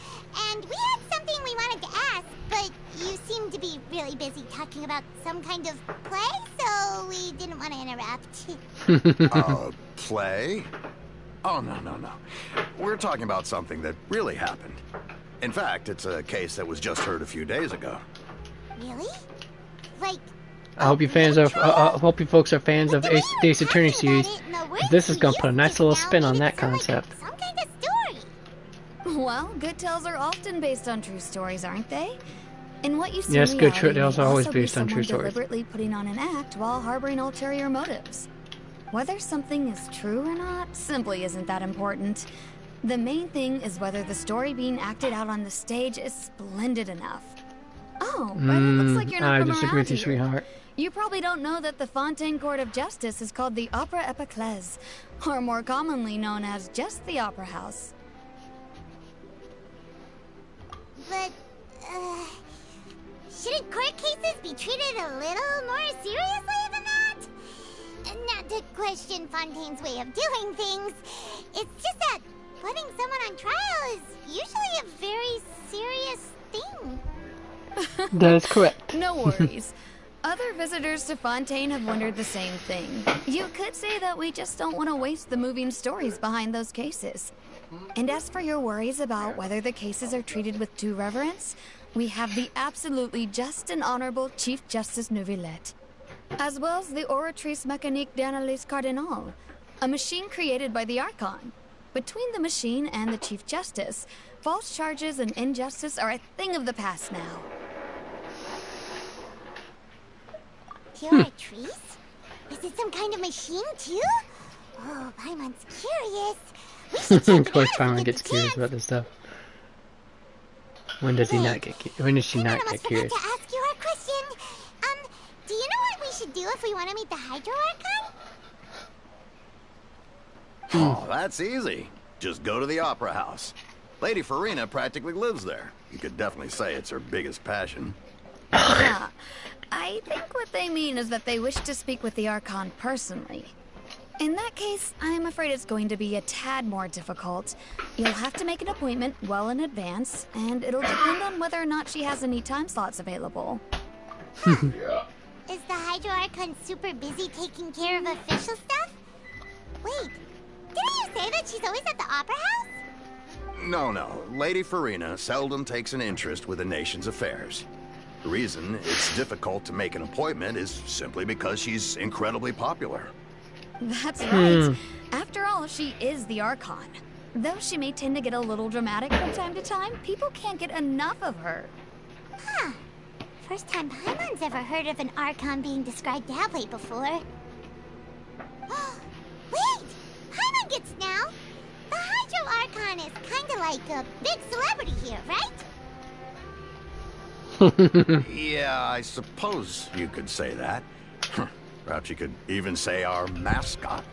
and we had something we wanted to ask, but you seem to be really busy talking about some kind of play, so we didn't want to interrupt. Play? Oh, no. We're talking about something that really happened. In fact, it's a case that was just heard a few days ago. Really? Like... I hope you fans are. Hope you folks are fans of Ace Attorney series. This is gonna put a nice little spin on that concept. Some kind of story. Well, good tales are often based on true stories, aren't they? In what you see, Yes, in good reality, tales are may always also be based on true someone stories. deliberately putting on an act while harboring ulterior motives. Whether something is true or not simply isn't that important. The main thing is whether the story being acted out on the stage is splendid enough. Oh, but it looks like you're not I from disagree around with you, here. sweetheart. You probably don't know that the Fontaine Court of Justice is called the Opera Epiclese, or more commonly known as just the Opera House. But, shouldn't court cases be treated a little more seriously than that? Not to question Fontaine's way of doing things. It's just that putting someone on trial is usually a very serious thing. That is correct. No worries. Other visitors to Fontaine have wondered the same thing. You could say that we just don't want to waste the moving stories behind those cases. And as for your worries about whether the cases are treated with due reverence, we have the absolutely just and honorable Chief Justice Neuvillette, as well as the Oratrice Mécanique d'Analyse Cardinal, a machine created by the Archon. Between the machine and the Chief Justice, false charges and injustice are a thing of the past now. Oratrice? Is it some kind of machine, too? Oh, Paimon's curious. We should check Of it course, out Paimon if we gets get the curious chance. about this stuff. When does he not get? When does she Paimon not almost get forgot curious? to ask you our question. Do you know what we should do if we want to meet the Hydro Archon? Oh, that's easy. Just go to the Opera House. Lady Farina practically lives there. You could definitely say it's her biggest passion. Ah, I think what they mean is that they wish to speak with the Archon personally. In that case, I'm afraid it's going to be a tad more difficult. You'll have to make an appointment well in advance, and it'll depend on whether or not she has any time slots available. Is the Hydro Archon super busy taking care of official stuff? Wait, didn't you say that she's always at the Opera House? No. Lady Farina seldom takes an interest with the nation's affairs. The reason it's difficult to make an appointment is simply because she's incredibly popular. That's right. After all, she is the Archon. Though she may tend to get a little dramatic from time to time, people can't get enough of her. Huh. First time Paimon's ever heard of an Archon being described that way before. Wait! Paimon gets now! The Hydro Archon is kinda like a big celebrity here, right? Yeah, I suppose you could say that. Perhaps you could even say our mascot.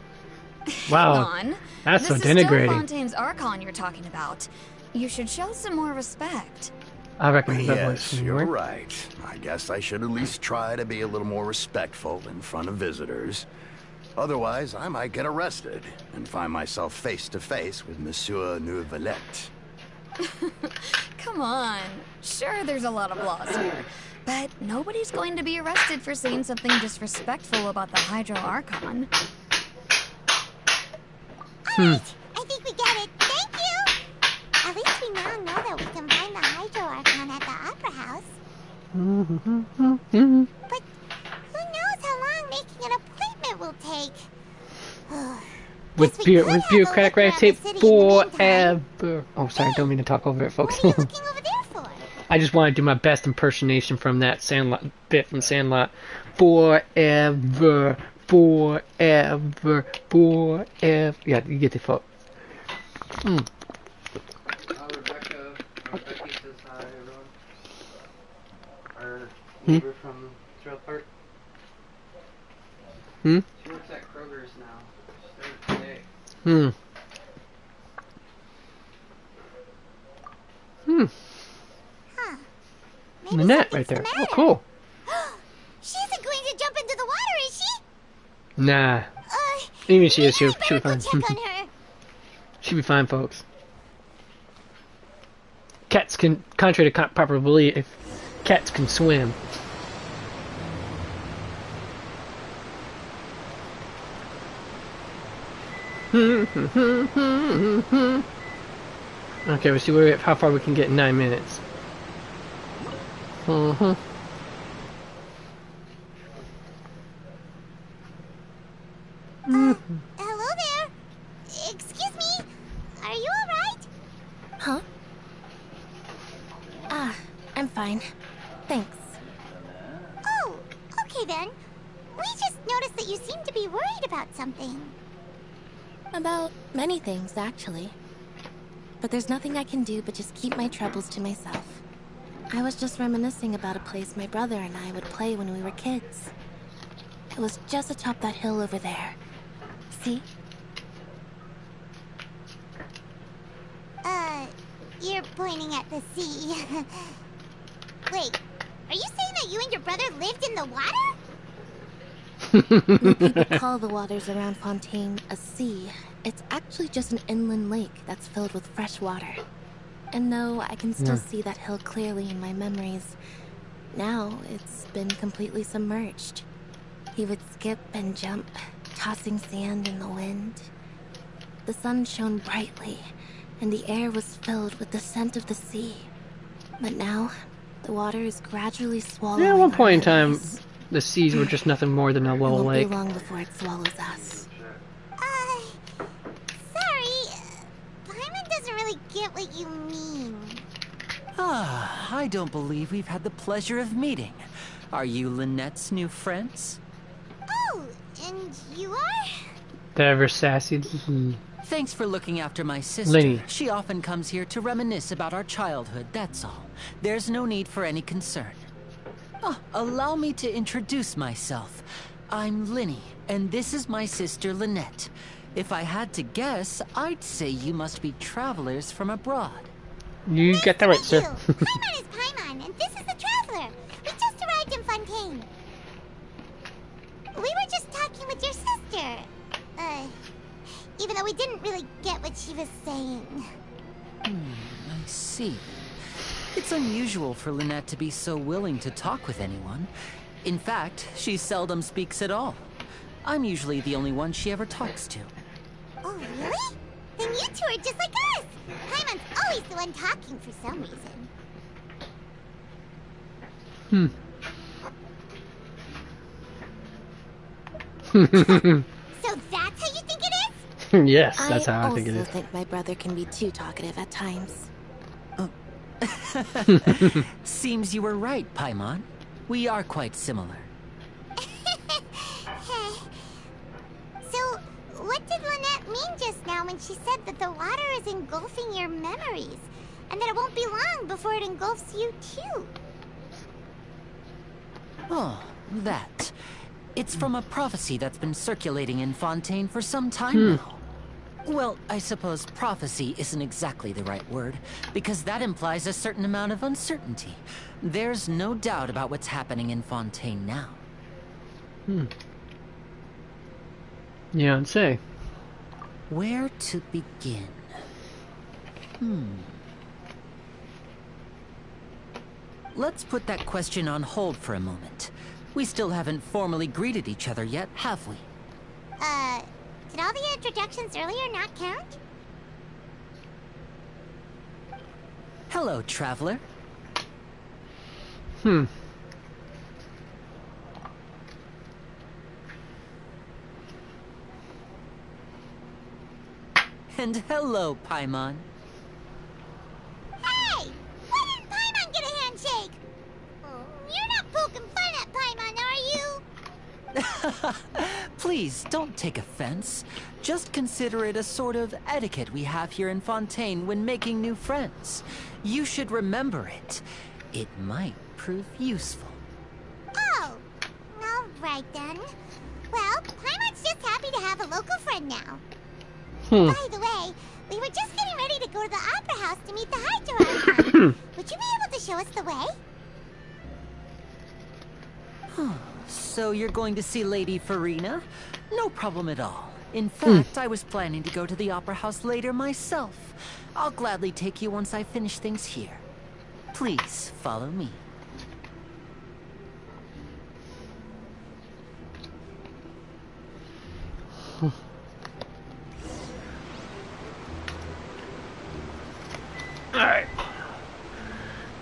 Wow, On. that's so This is still denigrating. Fontaine's Archon you're talking about. You should show some more respect. I recommend that voice Yes, from you're you. right. I guess I should at least try to be a little more respectful in front of visitors. Otherwise, I might get arrested and find myself face to face with Monsieur Neuvillette. Come on. Sure, there's a lot of laws here, but nobody's going to be arrested for saying something disrespectful about the Hydro Archon. Alright, I think we get it. Thank you! At least we now know that we can find the Hydro Archon at the Opera House. But who knows how long making an appointment will take? With Guess we could have a bureaucratic look red around tape the city in the meantime. forever. Oh, sorry, don't mean to talk over it, folks. What are you looking over there for? I just want to do my best impersonation from that Sandlot bit from Sandlot. Forever, forever, forever. Yeah, you get the fuck. Rebecca says hi, everyone. Our neighbor from Trail Park. She works at Kroger's now. She started today. Huh. Maybe Nanette something's right there. the Oh, matter. cool. She isn't going to jump into the water, is she? Nah. Even if she is, maybe she'll I be better fine. go check on her. She'll be fine, folks. Cats can, contrary to popular belief, cats can swim. Okay, we'll see how far we can get in 9 minutes. Hello there. Excuse me. Are you alright? Huh? Ah, I'm fine. Thanks. Oh, okay then. We just noticed that you seem to be worried about something. About many things, actually. But there's nothing I can do but just keep my troubles to myself. I was just reminiscing about a place my brother and I would play when we were kids. It was just atop that hill over there. See? You're pointing at the sea. Wait, are you saying that you and your brother lived in the water? When people call the waters around Fontaine a sea, it's actually just an inland lake that's filled with fresh water. And though I can still see that hill clearly in my memories, now it's been completely submerged. He would skip and jump, tossing sand in the wind. The sun shone brightly, and the air was filled with the scent of the sea. But now, the water is gradually swallowing. Yeah, at one point in our time, memories. the seas were just nothing more than a It little won't lake. be long before it swallows us. Sorry. Paimon doesn't really get what you mean. Ah, I don't believe we've had the pleasure of meeting. Are you Lynette's new friends? Oh, and you are? The ever sassy. Thanks for looking after my sister. Lenny. She often comes here to reminisce about our childhood, that's all. There's no need for any concern. Oh, allow me to introduce myself. I'm Linny, and this is my sister Lynette. If I had to guess, I'd say you must be travelers from abroad. You get that right, sir. Paimon is Paimon, and this is the Traveler. We just arrived in Fontaine. We were just talking with your sister. Even though we didn't really get what she was saying. I see. It's unusual for Lynette to be so willing to talk with anyone. In fact, she seldom speaks at all. I'm usually the only one she ever talks to. Oh, really? Then you two are just like us. Paimon's always the one talking for some reason. So that's how you think it is? Yes, that's how I think it also is. think my brother can be too talkative at times. Seems you were right, Paimon. We are quite similar. So, what did Lynette mean just now when she said that the water is engulfing your memories? And that it won't be long before it engulfs you too? Oh, that. It's from a prophecy that's been circulating in Fontaine for some time now. Well, I suppose prophecy isn't exactly the right word, because that implies a certain amount of uncertainty. There's no doubt about what's happening in Fontaine now. Yeah, I'd say. Where to begin? Let's put that question on hold for a moment. We still haven't formally greeted each other yet, have we? Did all the introductions earlier not count? Hello, traveler. And hello, Paimon. Hey! Why didn't Paimon get a handshake? You're not poking fun at Paimon, are you? Please, don't take offense. Just consider it a sort of etiquette we have here in Fontaine when making new friends. You should remember it. It might prove useful. Oh, all right then. Well, Paimon's just happy to have a local friend now. By the way, we were just getting ready to go to the Opera House to meet the Hydro Archon. Would you be able to show us the way? So you're going to see Lady Farina? No problem at all. In fact, I was planning to go to the Opera House later myself. I'll gladly take you once I finish things here. Please, follow me. Alright.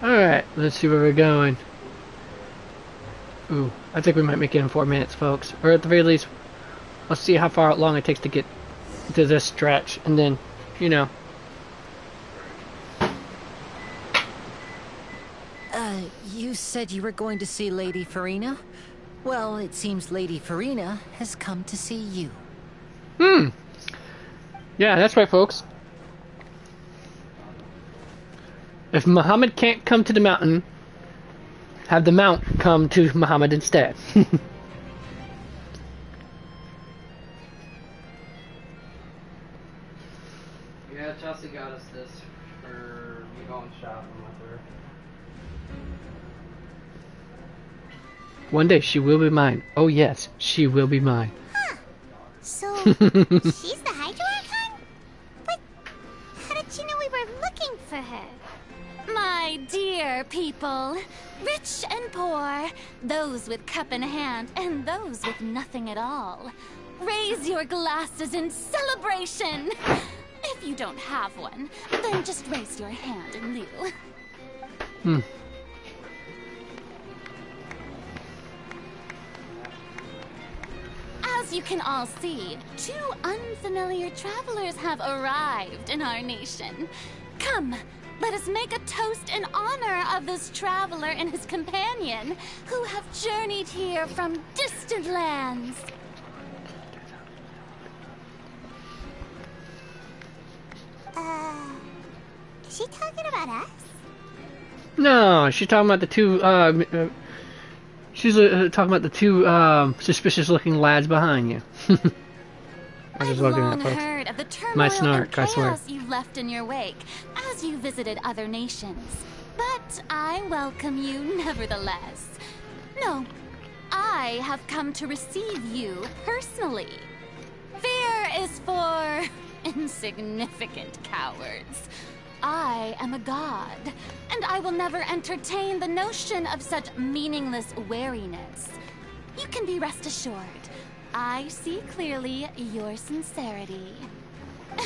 Alright, let's see where we're going. Ooh, I think we might make it in 4 minutes, folks. Or at the very least, let's see how far long it takes to get to this stretch. And then, you know. You said you were going to see Lady Farina? Well, it seems Lady Farina has come to see you. Yeah, that's right, folks. If Muhammad can't come to the mountain, have the mount come to Muhammad instead. Yeah, Chelsea got us this for me going shopping with her. One day she will be mine. Oh yes, she will be mine. Huh. So, she's the Hydro Archon? But how did she know we were looking for her? My dear people, rich and poor, those with cup in hand and those with nothing at all, raise your glasses in celebration. If you don't have one, then just raise your hand in lieu. As you can all see, 2 unfamiliar travelers have arrived in our nation. Come, let us make a toast in honor of this traveler and his companion, who have journeyed here from distant lands. Is she talking about us? No, she's talking about the two, she's talking about the 2, suspicious-looking lads behind you. I was I've looking long at folks. heard of the turmoil My snark, and I swear. chaos you left in your wake as you visited other nations. But I welcome you nevertheless. No, I have come to receive you personally. Fear is for insignificant cowards. I am a god, and I will never entertain the notion of such meaningless wariness. You can be rest assured, I see clearly your sincerity.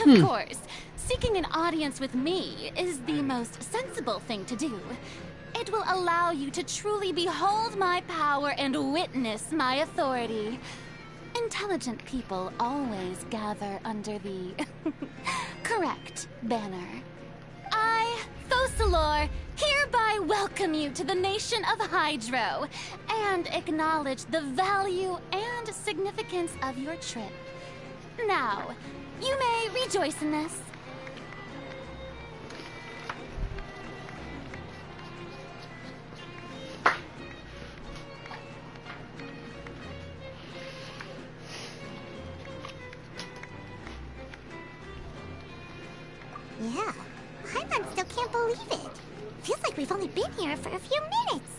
Of course, seeking an audience with me is the most sensible thing to do. It will allow you to truly behold my power and witness my authority. Intelligent people always gather under the correct banner. I, Focalor, hereby welcome you to the nation of Hydro and acknowledge the value and significance of your trip. Now, you may rejoice in this. Yeah, Paimon still can't believe it. Feels like we've only been here for a few minutes.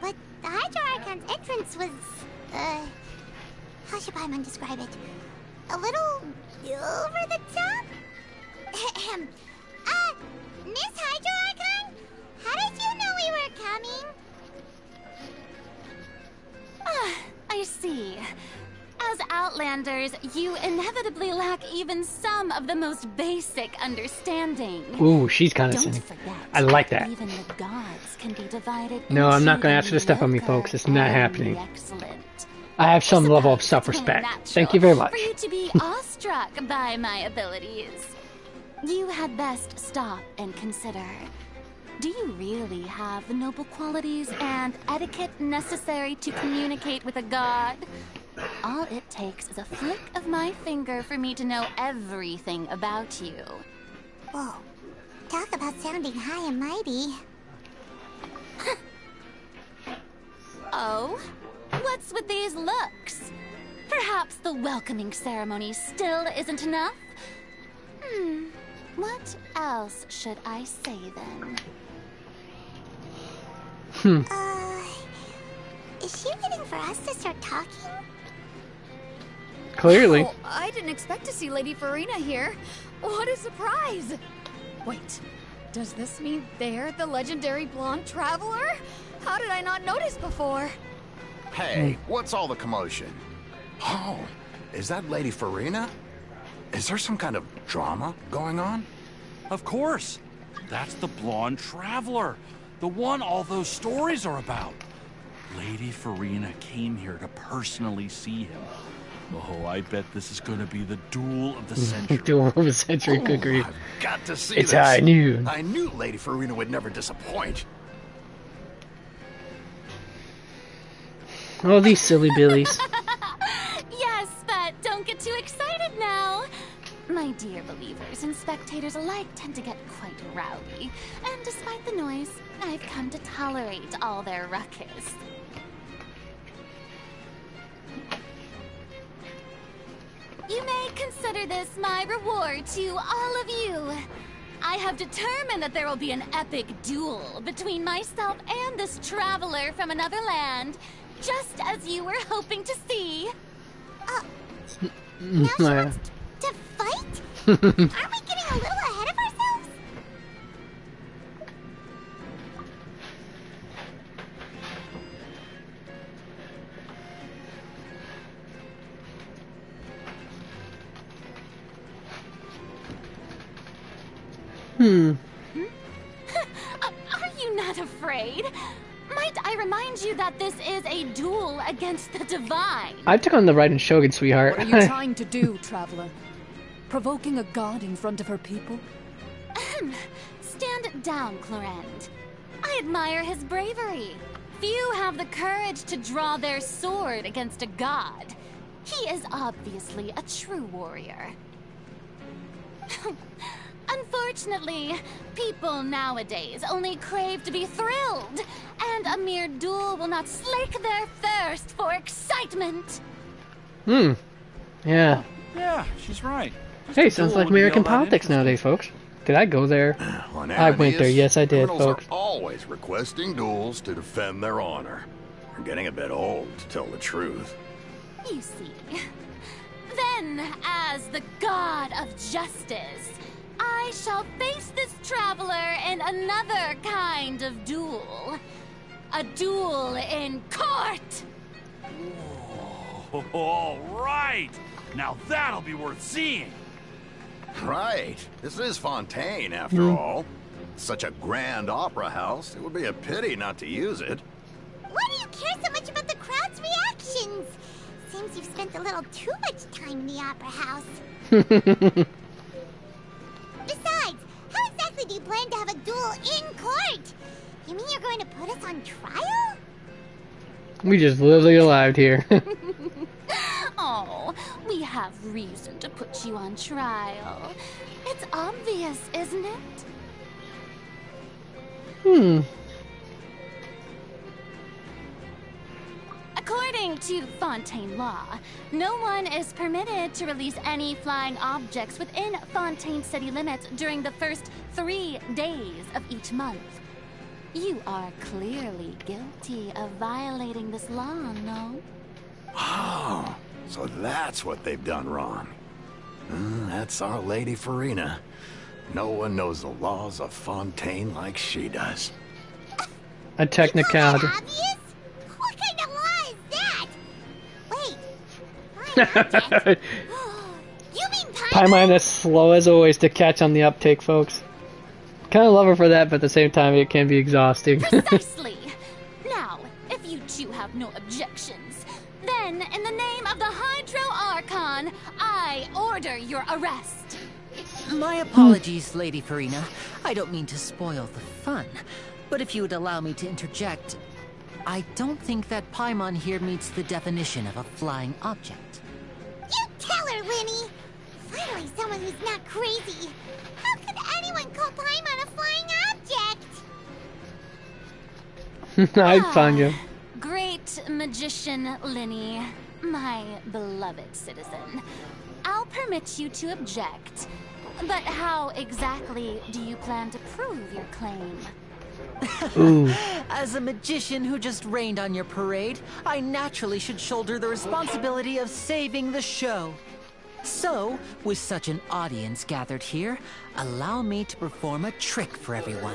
But the Hydro Archon's entrance was, how should Paimon describe it? A little over the top? Miss Hydro Archon? How did you know we were coming? I see. As Outlanders, you inevitably lack even some of the most basic understanding. Ooh, she's kind of Don't cynic. forget, I like that. Even the gods can be divided No, I'm not into going to ask her to step on me, mediocre folks. It's not and happening. excellent. I have some I level of suppose it's self-respect. natural Thank you very much. For you to be awestruck by my abilities. You had best stop and consider. Do you really have the noble qualities and etiquette necessary to communicate with a god? All it takes is a flick of my finger for me to know everything about you. Whoa, talk about sounding high and mighty. Oh? What's with these looks? Perhaps the welcoming ceremony still isn't enough? What else should I say then? Is she waiting for us to start talking? Clearly. Oh, I didn't expect to see Lady Farina here. What a surprise! Wait, does this mean they're the legendary blonde traveler? How did I not notice before? Hey, what's all the commotion? Oh, is that Lady Farina? Is there some kind of drama going on? Of course. That's the blonde traveler. The one all those stories are about. Lady Farina came here to personally see him. Oh, I bet this is going to be the duel of the century. Duel of the century, good grief. I've got to see It's this. high noon. I knew Lady Farina would never disappoint. Oh, these silly billies. Yes, but don't get too excited now. My dear believers and spectators alike tend to get quite rowdy, and despite the noise, I've come to tolerate all their ruckus. You may consider this my reward to all of you. I have determined that there will be an epic duel between myself and this traveler from another land, just as you were hoping to see. Now she wants to fight? Aren't we getting a little ahead of ourselves? Are you not afraid? Might I remind you that this is a duel against the divine? I took on the Raiden Shogun, sweetheart. What are you trying to do, traveler? Provoking a god in front of her people? Stand down, Clorend. I admire his bravery. Few have the courage to draw their sword against a god. He is obviously a true warrior. Unfortunately, people nowadays only crave to be thrilled, and a mere duel will not slake their thirst for excitement. Yeah. Yeah, she's right. Hey, sounds like American politics nowadays, folks. Did I go there? I went there. Yes, I did, criminals folks. are always requesting duels to defend their honor. They're getting a bit old, to tell the truth. You see. Then, as the god of justice, I shall face this traveler in another kind of duel. A duel in court! Oh, all right. Now that'll be worth seeing. Right. This is Fontaine, after all. Such a grand opera house, it would be a pity not to use it. Why do you care so much about the crowd's reactions? Seems you've spent a little too much time in the opera house. Besides, how exactly do you plan to have a duel in court? You mean you're going to put us on trial? We just literally arrived here. Oh, we have reason to put you on trial. It's obvious, isn't it? According to Fontaine law, no one is permitted to release any flying objects within Fontaine city limits during the first 3 days of each month. You are clearly guilty of violating this law, no? Oh, so that's what they've done wrong. That's our Lady Farina. No one knows the laws of Fontaine like she does. A technicality. Obvious? What kind of law is that? Wait. You mean Paimon is slow as always to catch on the uptake, folks. Kind of love her for that, but at the same time, it can be exhausting. Precisely! Now, if you two have no objections, then, in the name of the Hydro Archon, I order your arrest. My apologies, Lady Farina. I don't mean to spoil the fun, but if you would allow me to interject, I don't think that Paimon here meets the definition of a flying object. You tell her, Winnie! Finally, someone who's not crazy. How could anyone call Paimon a flying object? I'd find you. Great magician Linny, my beloved citizen. I'll permit you to object, but how exactly do you plan to prove your claim? As a magician who just rained on your parade, I naturally should shoulder the responsibility of saving the show. So, with such an audience gathered here, allow me to perform a trick for everyone.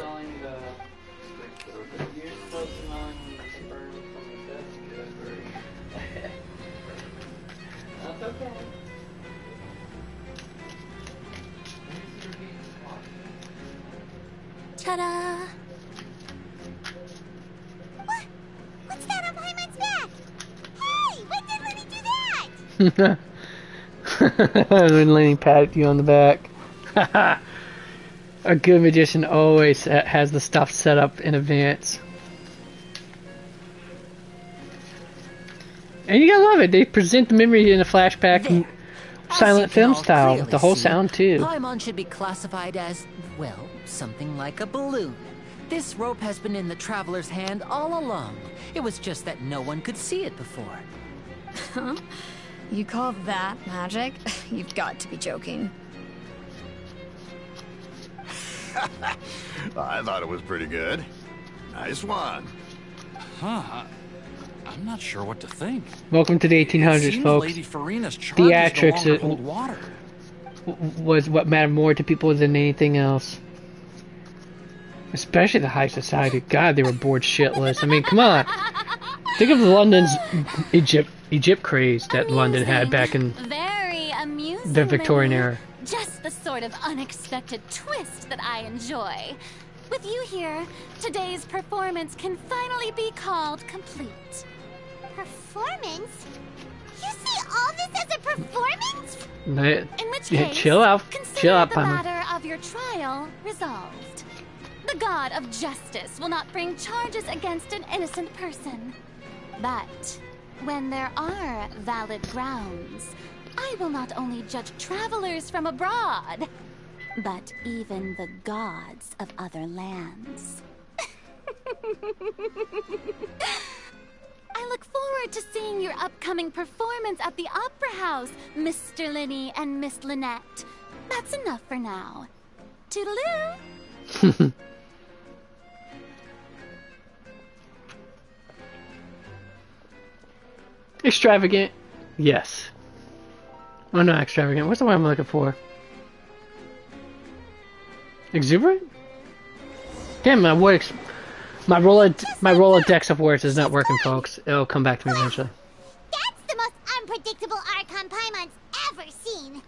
Ta-da! What's that on Paimon's back? Hey, when did Lenny do that? When Lenny patted you on the back. A good magician always has the stuff set up in advance. And you gotta love it. They present the memory in a flashback, silent film style, with the whole sound too. Paimon should be classified as, well, something like a balloon. This rope has been in the Traveler's hand all along. It was just that no one could see it before. Huh? You call that magic? You've got to be joking. I thought it was pretty good. Nice one. Huh. I'm not sure what to think. Welcome to the 1800s, folks. Lady Farina's charges no Theatrics longer hold water. Was what mattered more to people than anything else. Especially the high society. God, they were bored shitless. I mean, come on. Think of London's Egypt craze that London had back in Very amusing, the Victorian Lenny. era. Just the sort of unexpected twist that I enjoy. With you here, today's performance can finally be called complete. Performance? You see all this as a performance? In which case, chill out, consider the Paimon. matter of your trial resolved. The god of justice will not bring charges against an innocent person. But when there are valid grounds, I will not only judge travelers from abroad, but even the gods of other lands. I look forward to seeing your upcoming performance at the Opera House, Mr. Lenny and Miss Lynette. That's enough for now. Toodaloo! Extravagant? Yes. Oh, not extravagant. What's the word I'm looking for? Exuberant? Damn, my Rolodex of words is not working, folks. It'll come back to me eventually. That's the most unpredictable Archon Paimon's ever seen. You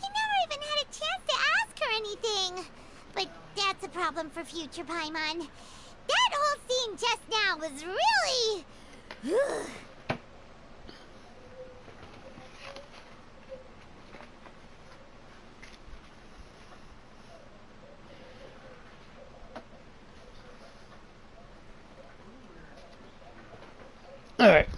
never even had a chance to ask her anything. But that's a problem for future Paimon. That whole scene just now was really... Alright.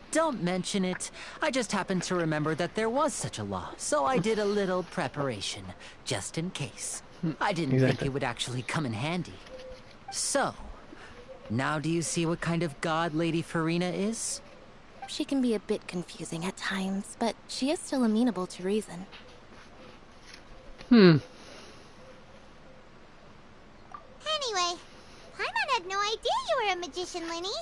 Don't mention it. I just happened to remember that there was such a law, so I did a little preparation, just in case. I didn't think it would actually come in handy. So, now do you see what kind of god Lady Farina is? She can be a bit confusing at times, but she is still amenable to reason. Anyway, Paimon had no idea you were a magician, Lenny.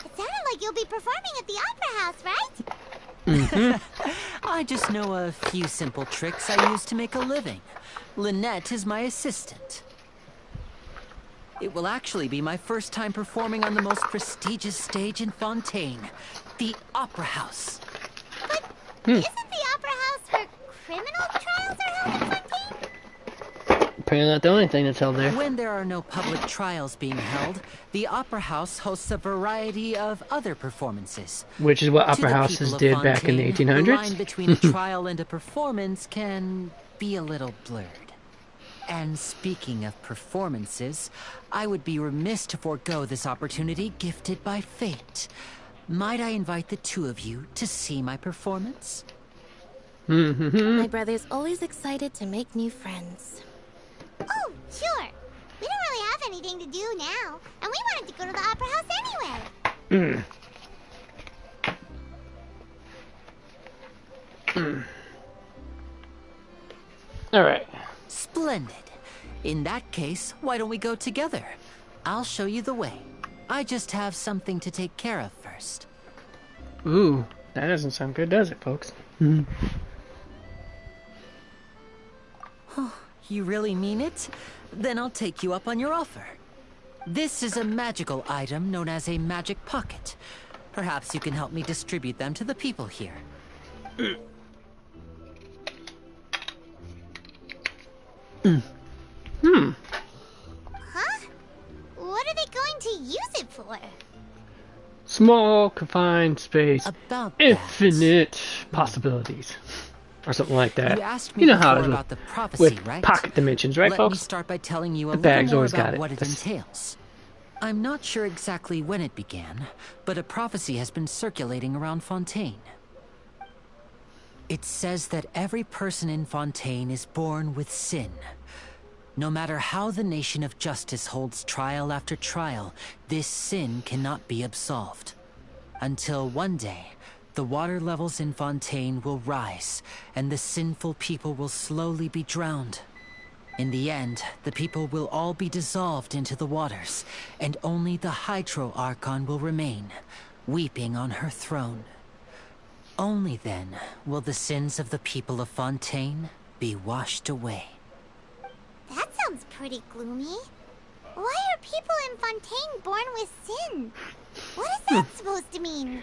It sounded like you'll be performing at the Opera House, right? I just know a few simple tricks I use to make a living. Lynette is my assistant. It will actually be my first time performing on the most prestigious stage in Fontaine, the Opera House. But isn't the Opera House where criminal trials are held in Fontaine? Apparently not the only thing that's held there. When there are no public trials being held, the Opera House hosts a variety of other performances. Which is what To opera the houses people of did back in the Fontaine, 1800s. The line between a trial and a performance can be a little blurred. And speaking of performances, I would be remiss to forego this opportunity gifted by fate. Might I invite the two of you to see my performance? My brother's always excited to make new friends. Oh, sure. We don't really have anything to do now, and we wanted to go to the Opera House anyway. Alright. Splendid. In that case, why don't we go together? I'll show you the way. I just have something to take care of first. Ooh, that doesn't sound good, does it, folks? You really mean it? Then I'll take you up on your offer. This is a magical item known as a magic pocket. Perhaps you can help me distribute them to the people here. Small, confined space, About infinite possibilities. Or something like that. You asked me You know how before it is about the prophecy, with right? pocket dimensions, right, Let folks? me start by telling you a The little bag's more always got about it. what it entails. I'm not sure exactly when it began, but a prophecy has been circulating around Fontaine. It says that every person in Fontaine is born with sin. No matter how the Nation of Justice holds trial after trial, this sin cannot be absolved. Until one day, the water levels in Fontaine will rise, and the sinful people will slowly be drowned. In the end, the people will all be dissolved into the waters, and only the Hydro Archon will remain, weeping on her throne. Only then will the sins of the people of Fontaine be washed away. That sounds pretty gloomy. Why are people in Fontaine born with sin? What is that supposed to mean?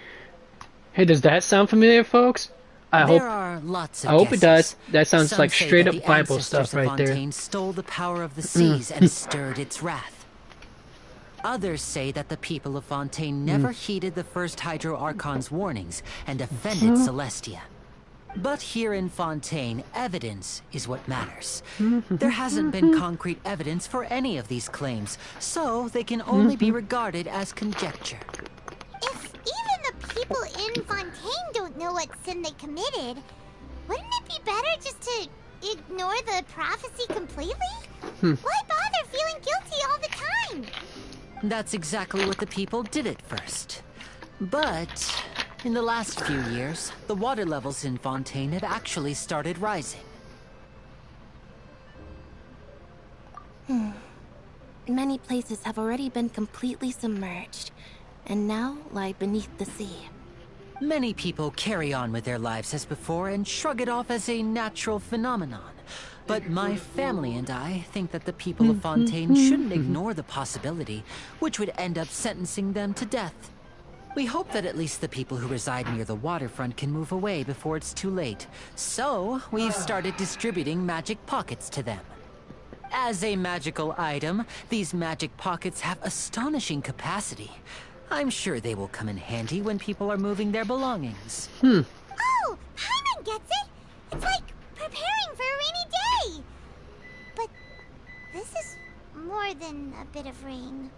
Hey, does that sound familiar, folks? I There are lots of hope it does. guesses. That sounds Some like say straight that up the Bible ancestors stuff of right there. Fontaine stole the power of the seas and stirred its wrath. Others say that the people of Fontaine never heeded the first Hydro Archon's warnings and offended Celestia. But here in Fontaine, evidence is what matters. There hasn't been concrete evidence for any of these claims, so they can only be regarded as conjecture. If even the people in Fontaine don't know what sin they committed, wouldn't it be better just to ignore the prophecy completely? Why bother feeling guilty all the time? That's exactly what the people did at first. But in the last few years, the water levels in Fontaine have actually started rising. Many places have already been completely submerged, and now lie beneath the sea. Many people carry on with their lives as before and shrug it off as a natural phenomenon. But my family and I think that the people of Fontaine shouldn't ignore the possibility, which would end up sentencing them to death. We hope that at least the people who reside near the waterfront can move away before it's too late. So, we've started distributing magic pockets to them. As a magical item, these magic pockets have astonishing capacity. I'm sure they will come in handy when people are moving their belongings. Oh, Paimon gets it! It's like preparing for a rainy day! But this is more than a bit of rain.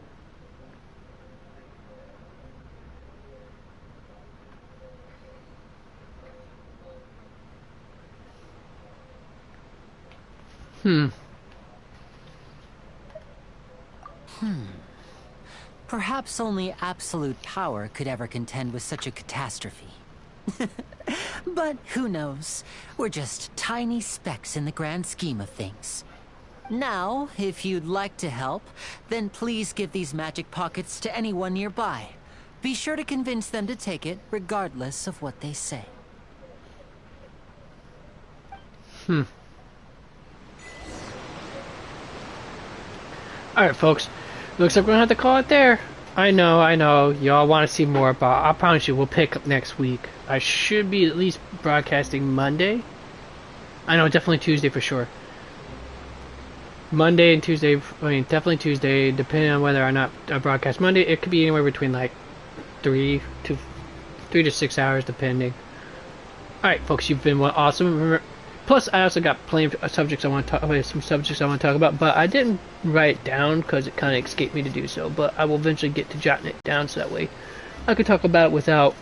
Perhaps only absolute power could ever contend with such a catastrophe. But who knows? We're just tiny specks in the grand scheme of things. Now, if you'd like to help, then please give these magic pockets to anyone nearby. Be sure to convince them to take it, regardless of what they say. Alright, folks. Looks like we're gonna have to call it there. I know. Y'all want to see more, but I promise you we'll pick up next week. I should be at least broadcasting Monday. I know, definitely Tuesday for sure. Monday and Tuesday, I mean, definitely Tuesday, depending on whether or not I broadcast Monday. It could be anywhere between like 3 to 6 hours, depending. Alright, folks, you've been awesome. Remember, plus, I also got plenty of subjects I want to talk about, some subjects I want to talk about, but I didn't write it down because it kind of escaped me to do so. But I will eventually get to jotting it down so that way I could talk about it without